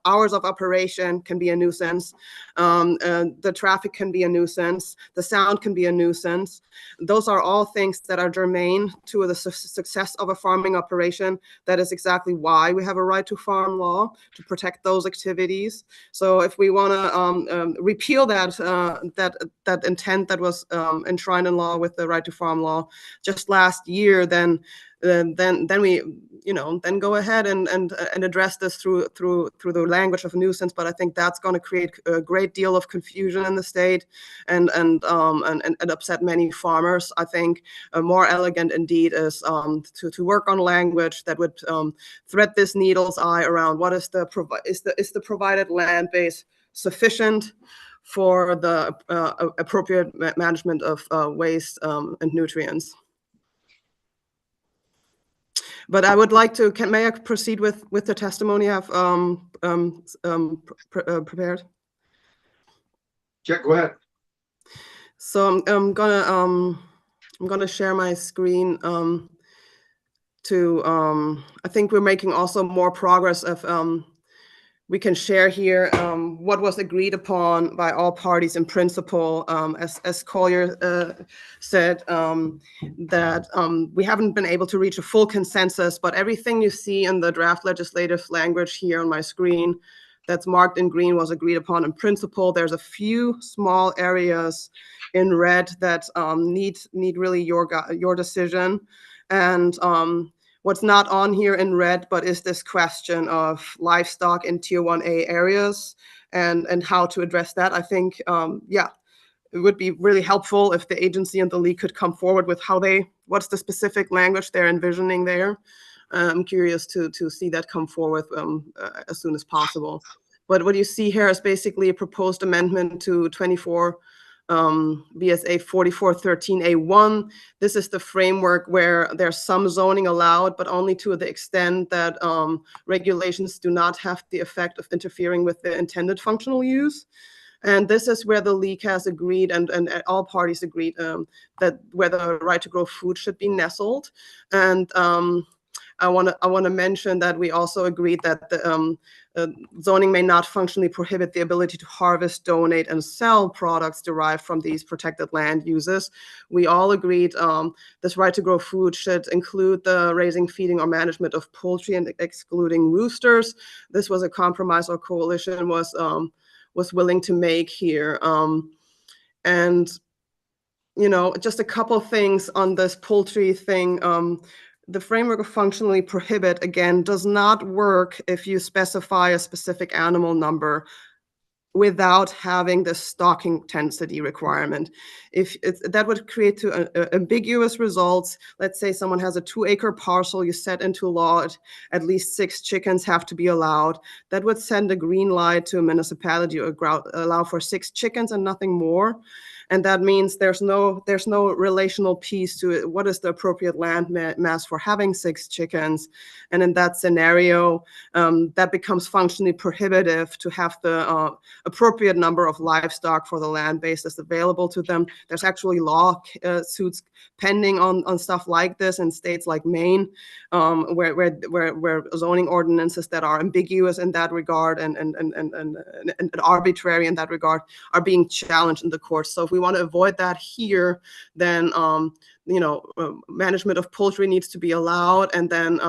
hours of operation can be a nuisance. The traffic can be a nuisance. The sound can be a nuisance. Those are all things that are germane to the success of a farming operation. That is exactly why we have a right to farm law, to protect those activities. So if we want to repeal that intent that was enshrined in law with the right to farm law just last year, then we go ahead and address this through the language of nuisance. But I think that's going to create a great deal of confusion in the state and upset many farmers. I think more elegant indeed is to work on language that would thread this needle's eye around what is the provided land base sufficient for the appropriate management of waste and nutrients. But I would like to, may I proceed with the testimony I've prepared? Yeah, go ahead. So I'm gonna share my screen I think we're making also more progress of we can share here what was agreed upon by all parties in principle, as Collier said, that we haven't been able to reach a full consensus, but everything you see in the draft legislative language here on my screen that's marked in green was agreed upon in principle. There's a few small areas in red that need really your decision. And what's not on here in red, but is this question of livestock in Tier 1A areas and how to address that. I think, it would be really helpful if the agency and the league could come forward with what's the specific language they're envisioning there. I'm curious to see that come forward as soon as possible. But what you see here is basically a proposed amendment to 24 BSA 4413A1. This is the framework where there's some zoning allowed, but only to the extent that regulations do not have the effect of interfering with the intended functional use. And this is where the league has agreed, and all parties agreed that where the right to grow food should be nestled. And I want to mention that we also agreed that the zoning may not functionally prohibit the ability to harvest, donate, and sell products derived from these protected land uses. We all agreed this right to grow food should include the raising, feeding, or management of poultry and excluding roosters. This was a compromise our coalition was willing to make here. And just a couple things on this poultry thing. The framework of functionally prohibit, again, does not work if you specify a specific animal number without having the stocking density requirement. That would create ambiguous results. Let's say someone has a 2-acre parcel, you set into law at least 6 chickens have to be allowed. That would send a green light to a municipality to allow for 6 chickens and nothing more. And that means there's no relational piece to it. What is the appropriate land mass for having 6 chickens? And in that scenario, that becomes functionally prohibitive to have the appropriate number of livestock for the land base that's available to them. There's actually suits pending on stuff like this in states like Maine, where zoning ordinances that are ambiguous in that regard and arbitrary in that regard are being challenged in the courts. So if we want to avoid that here, then management of poultry needs to be allowed, and then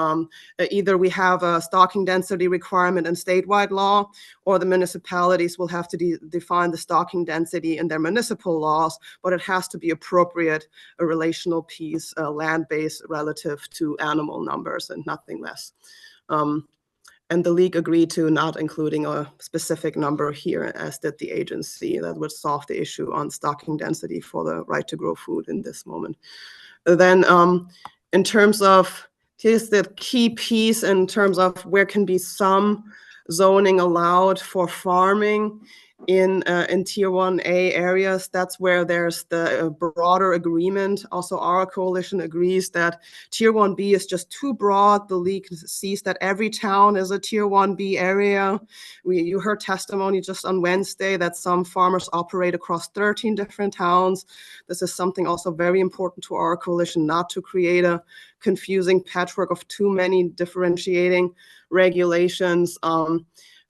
either we have a stocking density requirement in statewide law, or the municipalities will have to define the stocking density in their municipal laws, but it has to be appropriate, a relational piece, land-based relative to animal numbers and nothing less. And the league agreed to not including a specific number here, as did the agency. That would solve the issue on stocking density for the right to grow food in this moment. Then in terms of, here's the key piece in terms of where can be some zoning allowed for farming in Tier 1A areas. That's where there's the broader agreement. Also, our coalition agrees that Tier 1B is just too broad. The league sees that every town is a Tier 1B area. You heard testimony just on Wednesday that some farmers operate across 13 different towns. This is something also very important to our coalition, not to create a confusing patchwork of too many differentiating regulations.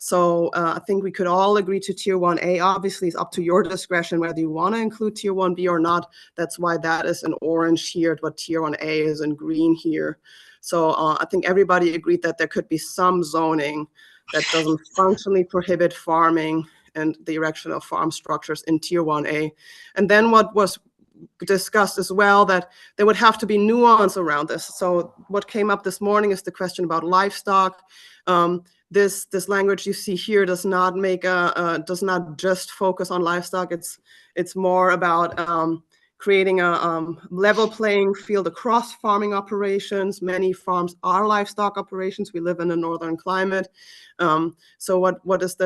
So I think we could all agree to Tier 1A. Obviously, it's up to your discretion whether you want to include Tier 1B or not. That's why that is in orange here, but Tier 1A is in green here. So I think everybody agreed that there could be some zoning that doesn't functionally prohibit farming and the erection of farm structures in Tier 1A. And then what was discussed as well, that there would have to be nuance around this. So what came up this morning is the question about livestock. This language you see here does not just focus on livestock. It's more about creating a level playing field across farming operations. Many farms are livestock operations. We live in a northern climate. So what is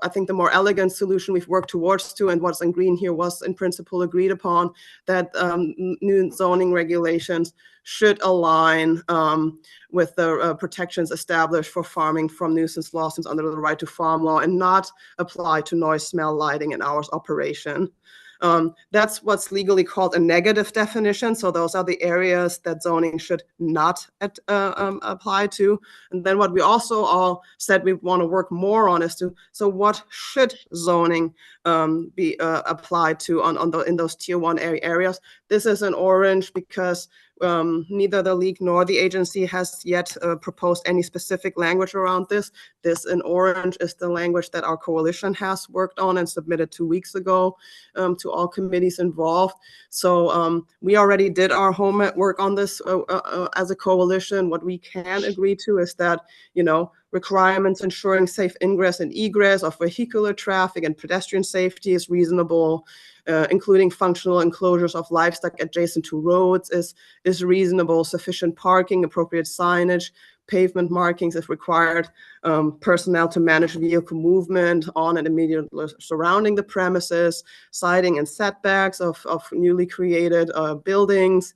I think the more elegant solution we've worked towards and what's in green here was in principle agreed upon, that new zoning regulations should align with the protections established for farming from nuisance lawsuits under the right to farm law, and not apply to noise, smell, lighting, and hours operation. That's what's legally called a negative definition. So those are the areas that zoning should not apply to. And then what we also all said we want to work more on is so what should zoning be applied to in those Tier 1 areas? This is in orange because neither the league nor the agency has yet proposed any specific language around this. This in orange is the language that our coalition has worked on and submitted 2 weeks ago to all committees involved. So we already did our homework on this as a coalition. What we can agree to is that, requirements ensuring safe ingress and egress of vehicular traffic and pedestrian safety is reasonable. Including functional enclosures of livestock adjacent to roads is reasonable. Sufficient parking, appropriate signage, pavement markings if required, personnel to manage vehicle movement on and immediately surrounding the premises, siting and setbacks of newly created buildings,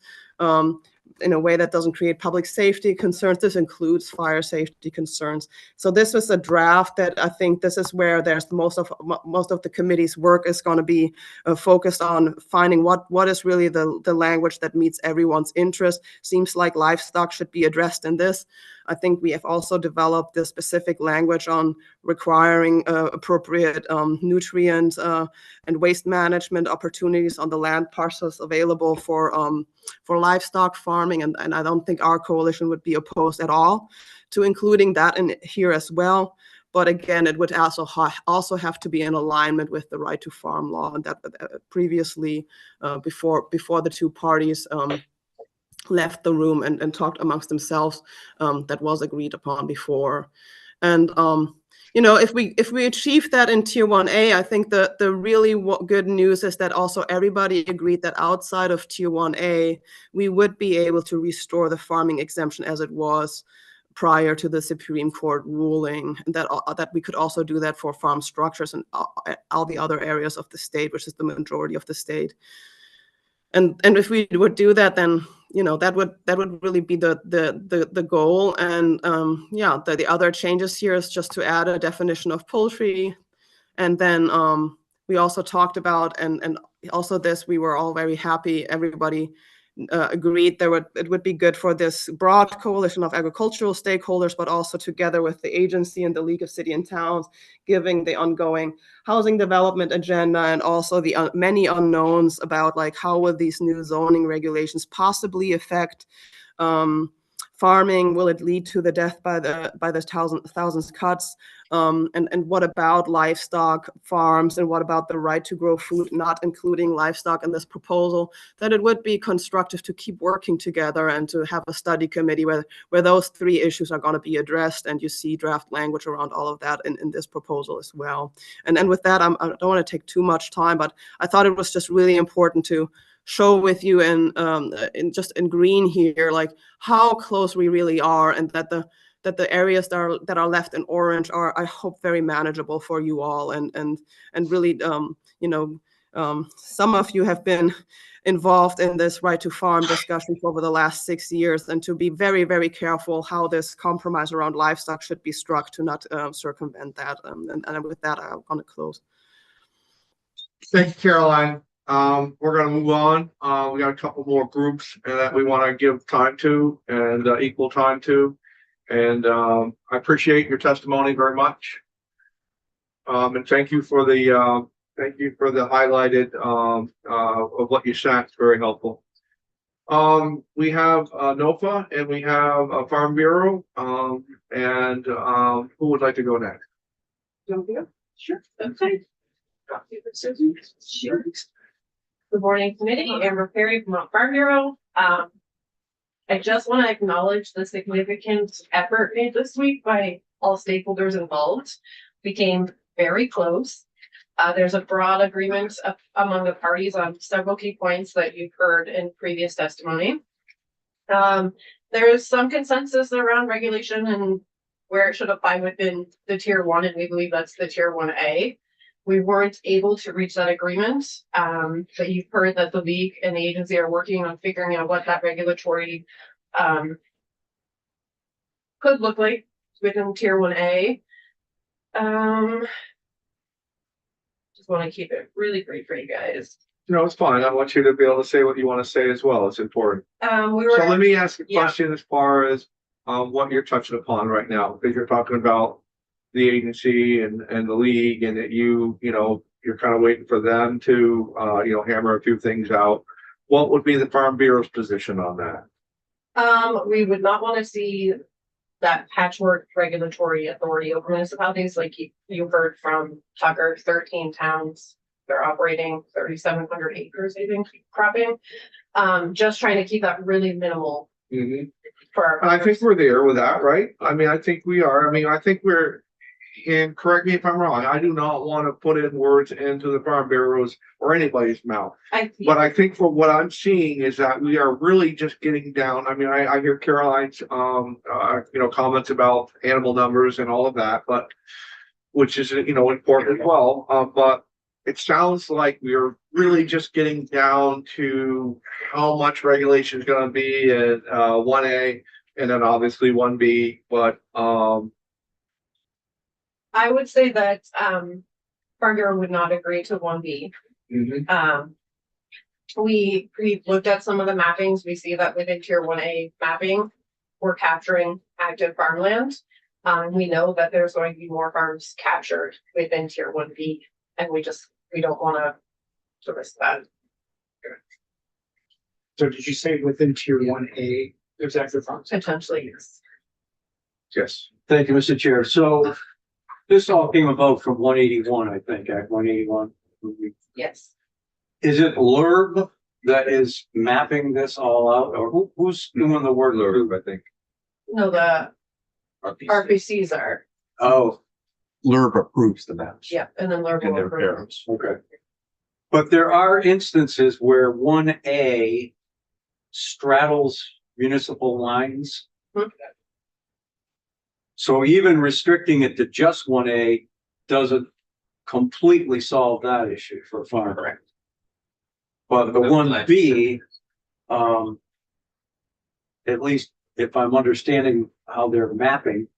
in a way that doesn't create public safety concerns. This includes fire safety concerns. So this was a draft that I think this is where there's most of the committee's work is going to be focused on finding what is really the language that meets everyone's interest. Seems like livestock should be addressed in this. I think we have also developed the specific language on requiring appropriate nutrient and waste management opportunities on the land parcels available for livestock farming. And I don't think our coalition would be opposed at all to including that in here as well. But again, it would also have to be in alignment with the right to farm law, and that previously, before the two parties left the room and talked amongst themselves, that was agreed upon before. And if we achieve that in Tier 1A, I think the really good news is that also everybody agreed that outside of Tier 1A, we would be able to restore the farming exemption as it was prior to the Supreme Court ruling, that we could also do that for farm structures and all the other areas of the state, which is the majority of the state. And if we would do that, then that would really be the goal. And yeah, the other changes here is just to add a definition of poultry, and then we also talked about and also this, we were all very happy. Everybody agreed it would be good for this broad coalition of agricultural stakeholders, but also together with the agency and the League of City and Towns, giving the ongoing housing development agenda and also the many unknowns about like how will these new zoning regulations possibly affect farming? Will it lead to the death by the thousands cuts? And what about livestock farms, and what about the right to grow food, not including livestock in this proposal? That it would be constructive to keep working together and to have a study committee where those three issues are going to be addressed, and you see draft language around all of that in this proposal as well. And with that, I don't want to take too much time, but I thought it was just really important to show with you in just in green here, like how close we really are, and that the areas that are left in orange are, I hope, very manageable for you all, and really, some of you have been involved in this right to farm discussions over the last 6 years, and to be very, very careful how this compromise around livestock should be struck to not circumvent that. And with that, I'm going to close. Thank you, Caroline. We're gonna move on. We got a couple more groups that we want to give time to and equal time to. And I appreciate your testimony very much. And thank you for the highlighted of what you said. It's very helpful. We have NOFA and we have a Farm Bureau. And who would like to go next? Sure. Okay. Sure. Good morning, committee. Amber Perry from Mount Farm Bureau. I just want to acknowledge the significant effort made this week by all stakeholders involved. We came very close. There's a broad agreement among the parties on several key points that you've heard in previous testimony. There is some consensus around regulation and where it should apply within the tier 1, and we believe that's the tier 1A. We weren't able to reach that agreement, but you've heard that the league and the agency are working on figuring out what that regulatory could look like within tier 1A. Just want to keep it really brief for you guys. No, it's fine. I want you to be able to say what you want to say as well. It's important. So let me ask a question as far as what you're touching upon right now, because you're talking about the agency and the league, and that you're kind of waiting for them to hammer a few things out. What would be the Farm Bureau's position on that? We would not want to see that patchwork regulatory authority over municipalities. Like you heard from Tucker, 13 towns, they're operating 3,700 acres, I think, cropping. Just trying to keep that really minimal. Mm-hmm. I think we're there with that, right? I mean, I think we are. I mean, I think we're, and correct me if I'm wrong, I do not want to put in words into the Farm Bureau's or anybody's mouth. But I think for what I'm seeing is that we are really just getting down. I mean, I hear Caroline's, comments about animal numbers and all of that, but which is, important as well. But it sounds like we're really just getting down to how much regulation is going to be in 1A and then obviously 1B. But I would say that Farm Bureau would not agree to 1B. Mm-hmm. We looked at some of the mappings. We see that within tier 1A mapping, we're capturing active farmland. We know that there's going to be more farms captured within tier 1B, and we don't want to risk that. So did you say within tier 1A, there's active farms? Potentially, yes. Yes. Thank you, Mr. Chair. So this all came about from 181, I think, Act 181. Yes. Is it LURB that is mapping this all out, or who's doing the work? LURB, I think. No, the RPCs are. Oh, LURB approves the maps. Yeah, and then LURB will approve. Okay. But there are instances where 1A straddles municipal lines. So even restricting it to just 1A doesn't completely solve that issue for a farmer. But the 1B, at least if I'm understanding how they're mapping,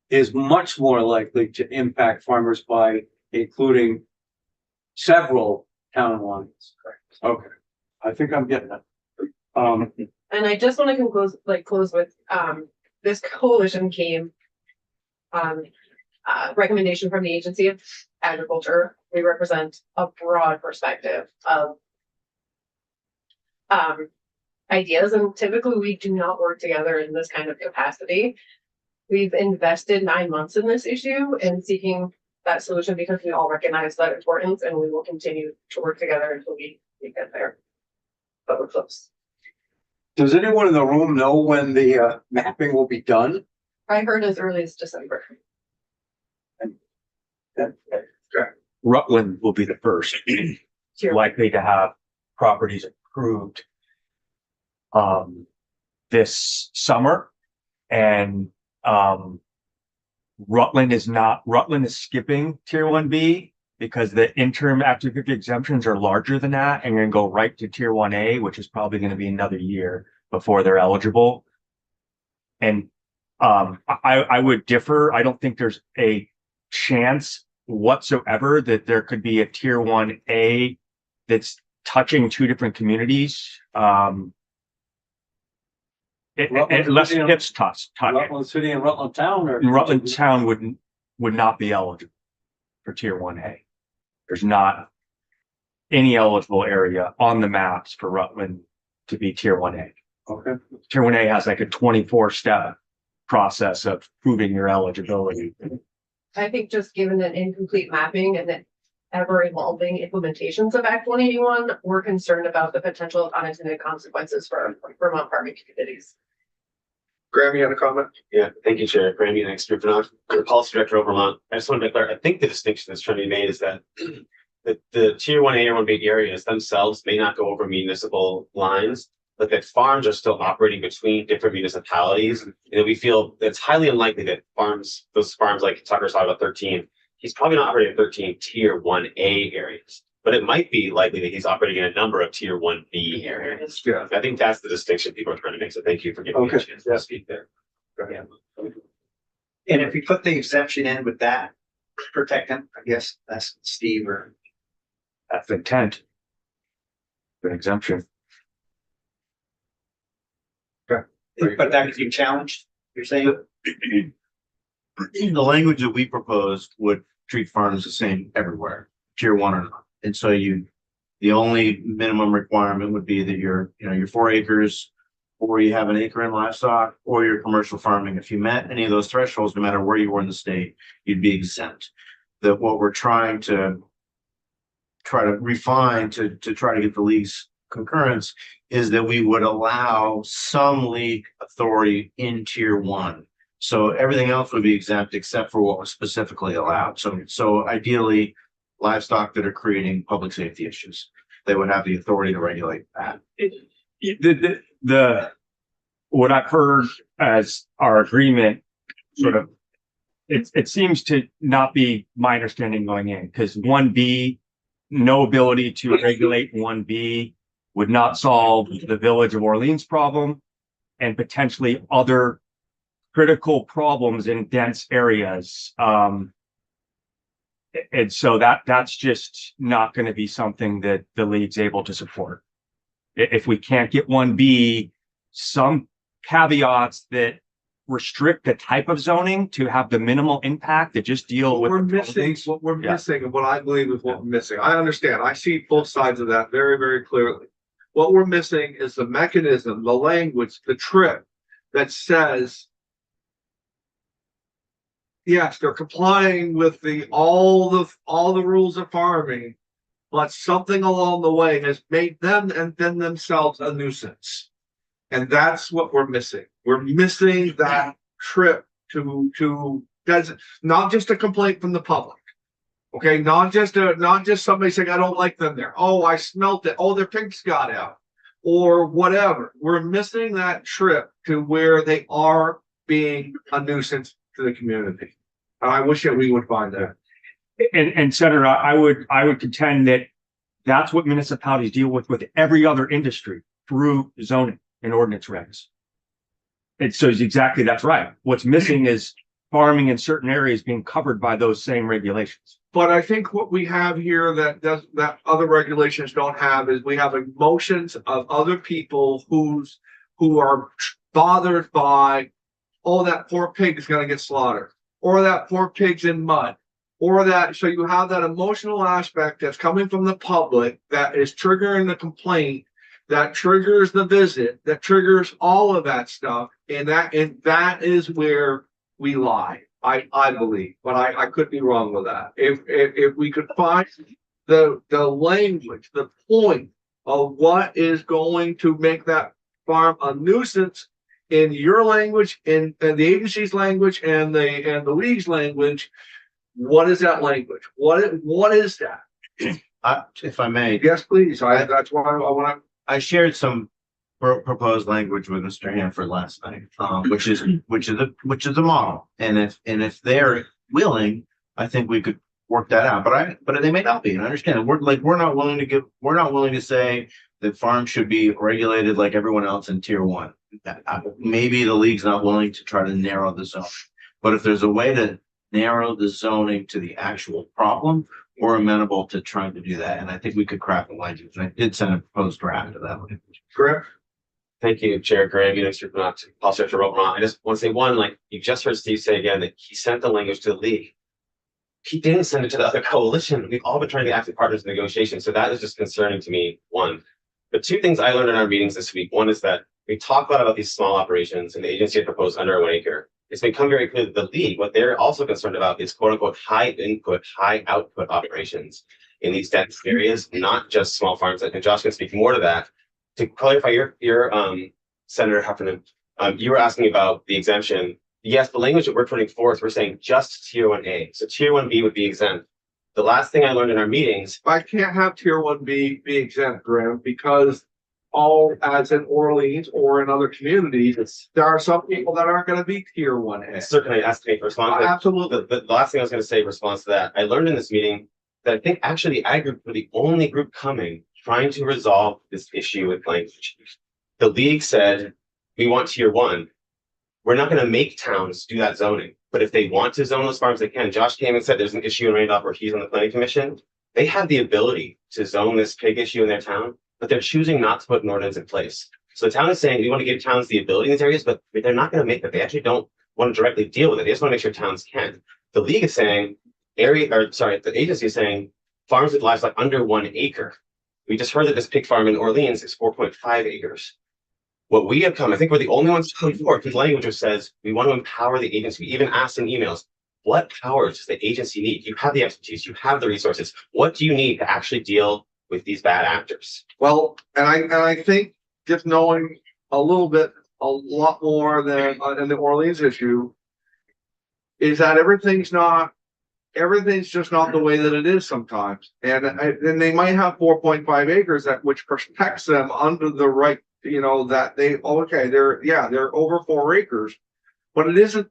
is much more likely to impact farmers by including several town lines. Okay, I think I'm getting it. And I just want to close with, this coalition came recommendation from the Agency of Agriculture. We represent a broad perspective of ideas, and typically we do not work together in this kind of capacity. We've invested 9 months in this issue and seeking that solution because we all recognize that importance, and we will continue to work together until we get there. But we're close. Does anyone in the room know when the mapping will be done? I heard as early as December. Rutland will be the first likely to have properties approved this summer. And Rutland is skipping tier 1B because the interim Act 250 exemptions are larger than that and going to go right to tier 1A, which is probably going to be another year before they're eligible. And I would differ. I don't think there's a chance whatsoever that there could be a tier 1A that's touching two different communities. Unless it's touched. Rutland City and Rutland Town, or Rutland Town would not be eligible for tier 1A. There's not any eligible area on the maps for Rutland to be tier 1A. okay. Tier 1A has like a 24-step process of proving your eligibility. I think just given an incomplete mapping and the ever evolving implementations of Act 181, we're concerned about the potential unintended consequences for Vermont farming communities. Graham, you had a comment? Yeah, thank you, Chair. Brandon Strupanoff, the policy director of Vermont. I just want to declare, I think the distinction that's trying to be made is that the tier 1A or 1B areas themselves may not go over municipal lines, but that farms are still operating between different municipalities. And that we feel it's highly unlikely that those farms like Tucker saw about 13, he's probably not operating at 13 tier 1A areas, but it might be likely that he's operating in a number of tier 1B areas. Yeah. I think that's the distinction people are trying to make. So thank you for giving me a chance to speak there. And if we put the exemption in with that, protect them, I guess that's Steve or. That's the intent. An exemption. But that could be challenged, you're saying? The language that we proposed would treat farms the same everywhere, tier 1 or not. And so the only minimum requirement would be that you're 4 acres, or you have an acre in livestock, or you're commercial farming. If you met any of those thresholds, no matter where you were in the state, you'd be exempt. That what we're trying to refine to try to get the league's concurrence is that we would allow some league authority in tier 1. So everything else would be exempt except for what was specifically allowed. So ideally, livestock that are creating public safety issues, they would have the authority to regulate that. What I've heard as our agreement sort of, it seems to not be my understanding going in, because 1B, no ability to regulate 1B would not solve the Village of Orleans problem and potentially other critical problems in dense areas. And so that's just not going to be something that the league's able to support. If we can't get 1B, some caveats that restrict the type of zoning to have the minimal impact that just deal with. What we're missing, and what I believe is what we're missing. I understand. I see both sides of that very, very clearly. What we're missing is the mechanism, the language, the trip that says, yes, they're complying with all the rules of farming, but something along the way has made them and then themselves a nuisance. And that's what we're missing. We're missing that trip to that's not just a complaint from the public. Okay, not just somebody saying, I don't like them there. Oh, I smelt it. Oh, their pigs got out. Or whatever. We're missing that trip to where they are being a nuisance to the community. And I wish that we would find that. And Senator, I would contend that that's what municipalities deal with every other industry through zoning and ordinance regs. And so that's right. What's missing is farming in certain areas being covered by those same regulations. But I think what we have here that other regulations don't have is we have emotions of other people who are bothered by, oh, that poor pig is gonna get slaughtered, or that poor pig's in mud, or that, so you have that emotional aspect that's coming from the public that is triggering the complaint, that triggers the visit, that triggers all of that stuff, and that is where we lie. I believe, but I could be wrong with that. If we could find the language, the point of what is going to make that farm a nuisance in your language, in the agency's language, and the league's language, what is that language? What is that? If I may, Yes, please. That's why I want to. I shared some proposed language with Mr. Hanford last night, which is a model. And if they're willing, I think we could work that out. But they may not be. And I understand we're not willing to say that farms should be regulated like everyone else in tier 1. Maybe the league's not willing to try to narrow the zone. But if there's a way to narrow the zoning to the actual problem, we're amenable to trying to do that. And I think we could craft the language. And I did send a proposed draft of that one. Correct. Thank you, Chair Graham, Minister Policy Director Rovermont. I just want to say one, like you just heard Steve say again that he sent the language to the league. He didn't send it to the other coalition. We've all been trying to be active partners in negotiations. So that is just concerning to me, one. But two things I learned in our meetings this week. One is that we talk a lot about these small operations and the agency had proposed under 1 acre. It's become very clear that the league, what they're also concerned about is quote unquote high input, high output operations in these dense areas, not just small farms. I think Josh can speak more to that. To clarify your Senator Heffernan, you were asking about the exemption. Yes, the language that we're putting forth, we're saying just tier 1A. So tier 1B would be exempt. The last thing I learned in our meetings. I can't have tier 1B be exempt, Graham, because as in Orleans or in other communities, there are some people that aren't going to be tier 1A. Certainly asked me to respond to Absolutely. the last thing I was going to say in response to that, I learned in this meeting that I think actually the ag group were the only group coming trying to resolve this issue with language. The league said, we want tier 1. We're not going to make towns do that zoning, but if they want to zone those farms, they can. Josh came and said there's an issue in Randolph where he's on the planning commission. They have the ability to zone this pig issue in their town, but they're choosing not to put an ordinance in place. So the town is saying we want to give towns the ability in these areas, but they're not going to make that. They actually don't want to directly deal with it. They just want to make sure towns can. The league is saying the agency is saying farms with livestock under 1 acre. We just heard that this pig farm in Orleans is 4.5 acres. What we have come, I think we're the only ones coming forward with language which says we want to empower the agency. We even asked in emails, what powers does the agency need? You have the expertise, you have the resources. What do you need to actually deal with these bad actors? Well, and I think just knowing a lot more than in the Orleans issue is that everything's just not the way that it is sometimes. And they might have 4.5 acres which protects them under the right, that they're over 4 acres, but it isn't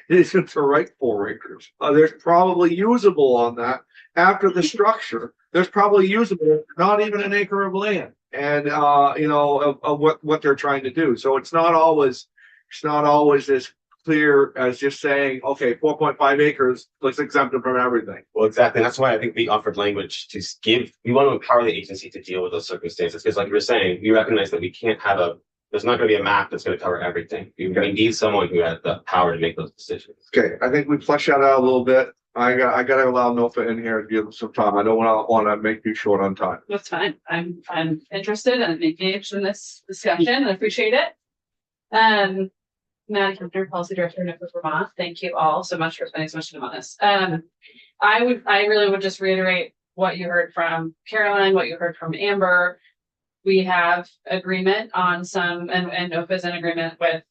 the right 4 acres. There's probably usable on that after the structure. There's probably usable, not even an acre of land, and of what they're trying to do. So it's not always as clear as just saying, okay, 4.5 acres, let's exempt them from everything. Well, exactly. That's why I think we offered language we want to empower the agency to deal with those circumstances. Because like you were saying, we recognize that we can't have there's not going to be a map that's going to cover everything. We need someone who has the power to make those decisions. Okay, I think we flesh that out a little bit. I got to allow NOFA in here to give them some time. I don't want to make you short on time. That's fine. I'm interested and engaged in this discussion and appreciate it. Madam Commissioner, Policy Director, NIFA Vermont. Thank you all so much for spending so much time on this. I really would just reiterate what you heard from Caroline, what you heard from Amber. We have agreement on some, and NOFA is in agreement with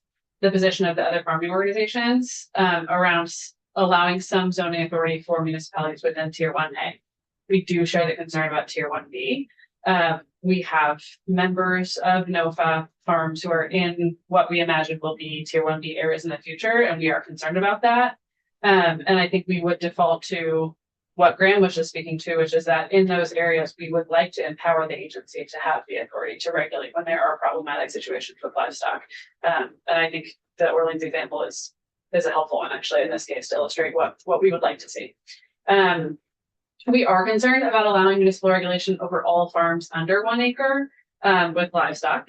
the position of the other farming organizations around allowing some zoning authority for municipalities within tier 1A. We do share the concern about tier 1B. We have members of NOFA farms who are in what we imagine will be tier 1B areas in the future, and we are concerned about that. And I think we would default to what Graham was just speaking to, which is that in those areas, we would like to empower the agency to have the authority to regulate when there are problematic situations with livestock. And I think the Orleans example is a helpful one, actually, in this case, to illustrate what we would like to see. We are concerned about allowing municipal regulation over all farms under 1 acre with livestock,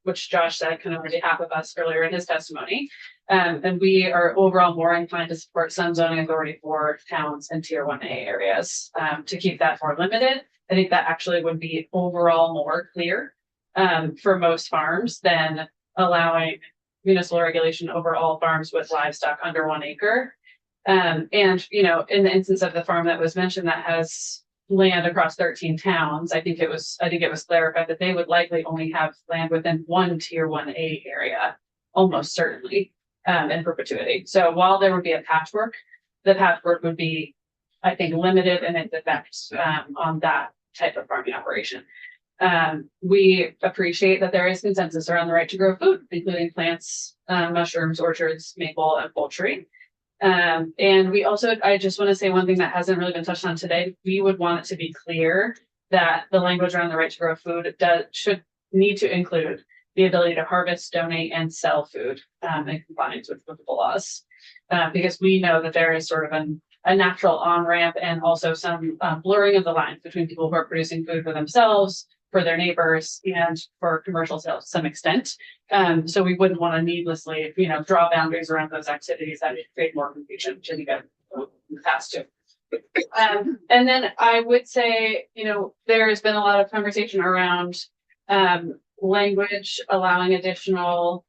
which Josh said kind of on behalf of us earlier in his testimony. And we are overall more inclined to support some zoning authority for towns and tier 1A areas to keep that more limited. I think that actually would be overall more clear for most farms than allowing municipal regulation over all farms with livestock under 1 acre. And, you know, in the instance of the farm that was mentioned that has land across 13 towns, I think it was clarified that they would likely only have land within one tier 1A area, almost certainly, in perpetuity. So while there would be a patchwork, the patchwork would be, I think, limited in its effects on that type of farming operation. We appreciate that there is consensus around the right to grow food, including plants, mushrooms, orchards, maple, and poultry. And we also, I just want to say one thing that hasn't really been touched on today. We would want it to be clear that the language around the right to grow food should need to include the ability to harvest, donate, and sell food in compliance with applicable laws. Because we know that there is sort of a natural on-ramp and also some blurring of the lines between people who are producing food for themselves, for their neighbors, and for commercial sales to some extent. So we wouldn't want to needlessly, you know, draw boundaries around those activities that would create more confusion to the past too. And then I would say, you know, there has been a lot of conversation around language allowing additional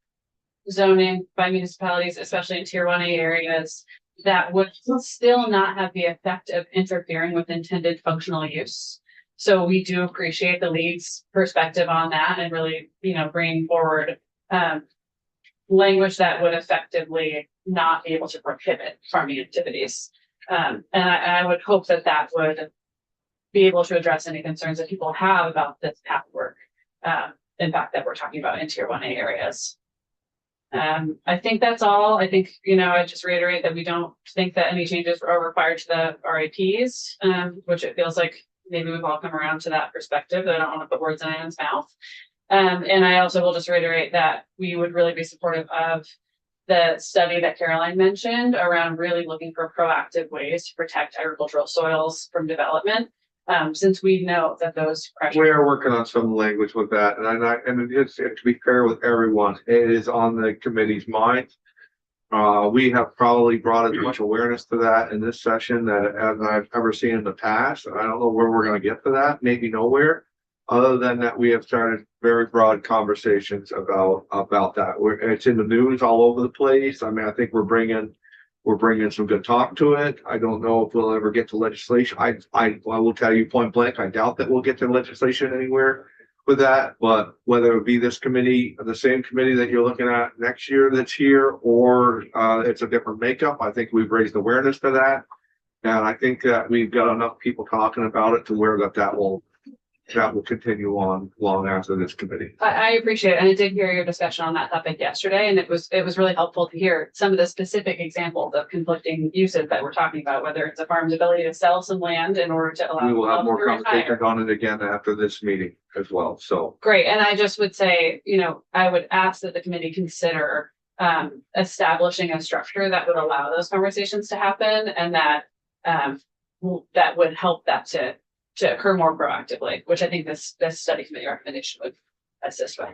zoning by municipalities, especially in tier 1A areas, that would still not have the effect of interfering with intended functional use. So we do appreciate the league's perspective on that and really, you know, bringing forward language that would effectively not be able to prohibit farming activities. And I would hope that that would be able to address any concerns that people have about this patchwork impact that we're talking about in tier 1A areas. I think that's all. I think, you know, I just reiterate that we don't think that any changes are required to the RAPs, which it feels like maybe we've all come around to that perspective. I don't want to put words in anyone's mouth. And I also will just reiterate that we would really be supportive of the study that Caroline mentioned around really looking for proactive ways to protect agricultural soils from development. Since we know that those pressures. We are working on some language with that, and it's to be fair with everyone, it is on the committee's mind. We have probably brought as much awareness to that in this session that as I've ever seen in the past. I don't know where we're going to get to that, maybe nowhere. Other than that, we have started very broad conversations about that. It's in the news all over the place. I mean, I think we're bringing some good talk to it. I don't know if we'll ever get to legislation. I will tell you point blank, I doubt that we'll get to legislation anywhere with that. But whether it be this committee, the same committee that you're looking at next year that's here, or it's a different makeup, I think we've raised awareness to that. And I think that we've got enough people talking about it to where that will continue on long after this committee. I appreciate it. And I did hear your discussion on that topic yesterday, and it was really helpful to hear some of the specific examples of conflicting uses that we're talking about, whether it's a farm's ability to sell some land in order to allow. We will have more to retire. conversations on it again after this meeting as well. So Great. And I just would say, you know, I would ask that the committee consider establishing a structure that would allow those conversations to happen, and that that would help that to occur more proactively, which I think this study committee recommendation would assist with.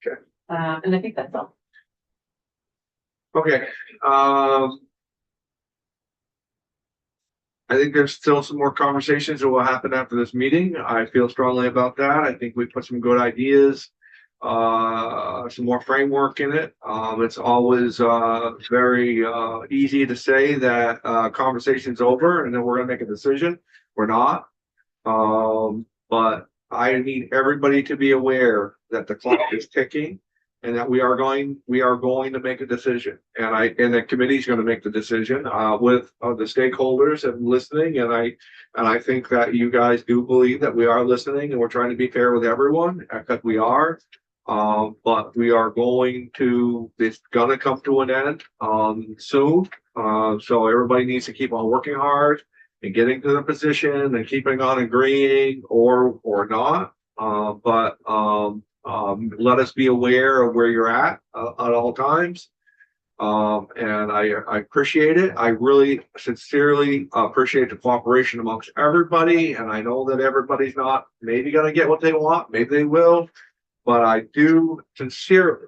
Okay. And I think that's all. okay. I think there's still some more conversations that will happen after this meeting. I feel strongly about that. I think we put some good ideas, some more framework in it. It's always very easy to say that conversation's over and then we're gonna make a decision. We're not. But I need everybody to be aware that the clock is ticking and that we are going to make a decision. And the committee's going to make the decision, with the stakeholders and listening. And I think that you guys do believe that we are listening and we're trying to be fair with everyone, because we are. But we are it's gonna come to an end, soon. So everybody needs to keep on working hard and getting to the position and keeping on agreeing or not. But let us be aware of where you're at all times. And I appreciate it. I really sincerely appreciate the cooperation amongst everybody. And I know that everybody's not maybe gonna get what they want, maybe they will. But I do sincerely,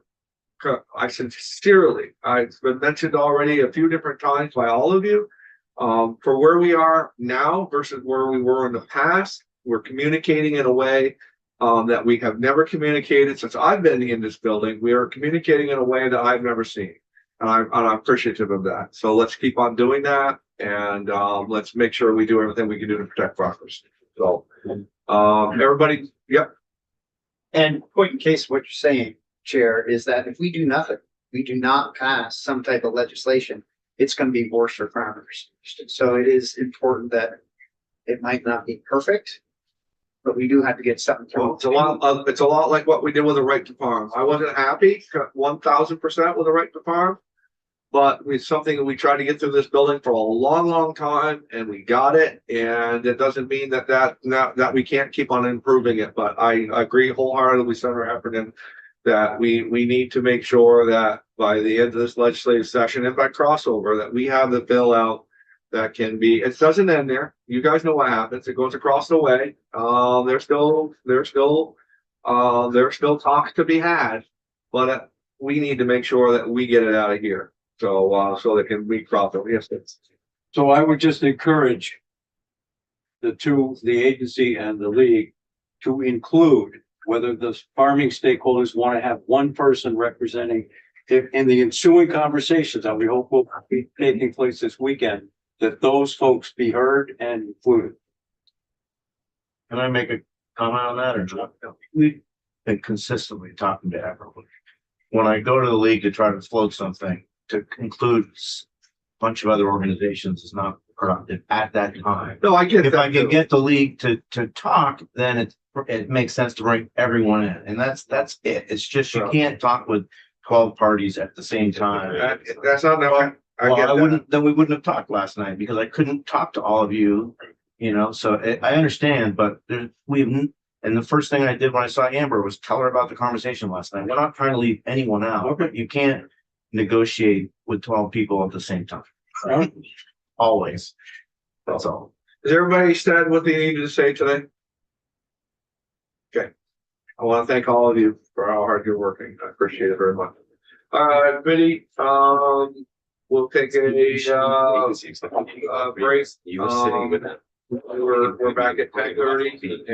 it's been mentioned already a few different times by all of you. For where we are now versus where we were in the past, we're communicating in a way that we have never communicated since I've been in this building. We are communicating in a way that I've never seen. And I'm appreciative of that. So let's keep on doing that. And let's make sure we do everything we can do to protect farmers. So everybody, yep. And point in case what you're saying, Chair, is that if we do nothing, we do not pass some type of legislation, it's going to be worse for farmers. So it is important that it might not be perfect, but we do have to get something Well, through. it's a lot like what we did with the right to farm. I wasn't happy 1000% with the right to farm. But it's something that we tried to get through this building for a long time, and we got it. And it doesn't mean that we can't keep on improving it. But I agree wholeheartedly, Senator Heffernan, that we need to make sure that by the end of this legislative session and by crossover, that we have the bill out that can be. It doesn't end there. You guys know what happens. It goes across the way. There's still talks to be had, but we need to make sure that we get it out of here. So they can be properly. Yes, So I would just encourage the agency and the league to include whether the farming stakeholders want to have one person representing in the ensuing conversations that we hope will be taking place this weekend, that those folks be heard and included. Can I make a comment on that or not? We've been consistently talking to everyone. When I go to the league to try to float something, to include a bunch of other organizations is not productive at that time. No, I get that. If I can get the league to talk, then it makes sense to bring everyone in. And that's it. It's just, you can't talk with 12 parties at the same time. That's not that. Then we wouldn't have talked last night because I couldn't talk to all of you, so I understand, but and the first thing I did when I saw Amber was tell her about the conversation last night. We're not trying to leave anyone out, but you can't negotiate with 12 people at the same time. Always. That's all. Has everybody said what they needed to say today? Okay. I want to thank all of you for how hard you're working. I appreciate it very much. All right, Biddy, we'll take a break. You were sitting with them. We're back at 10:30.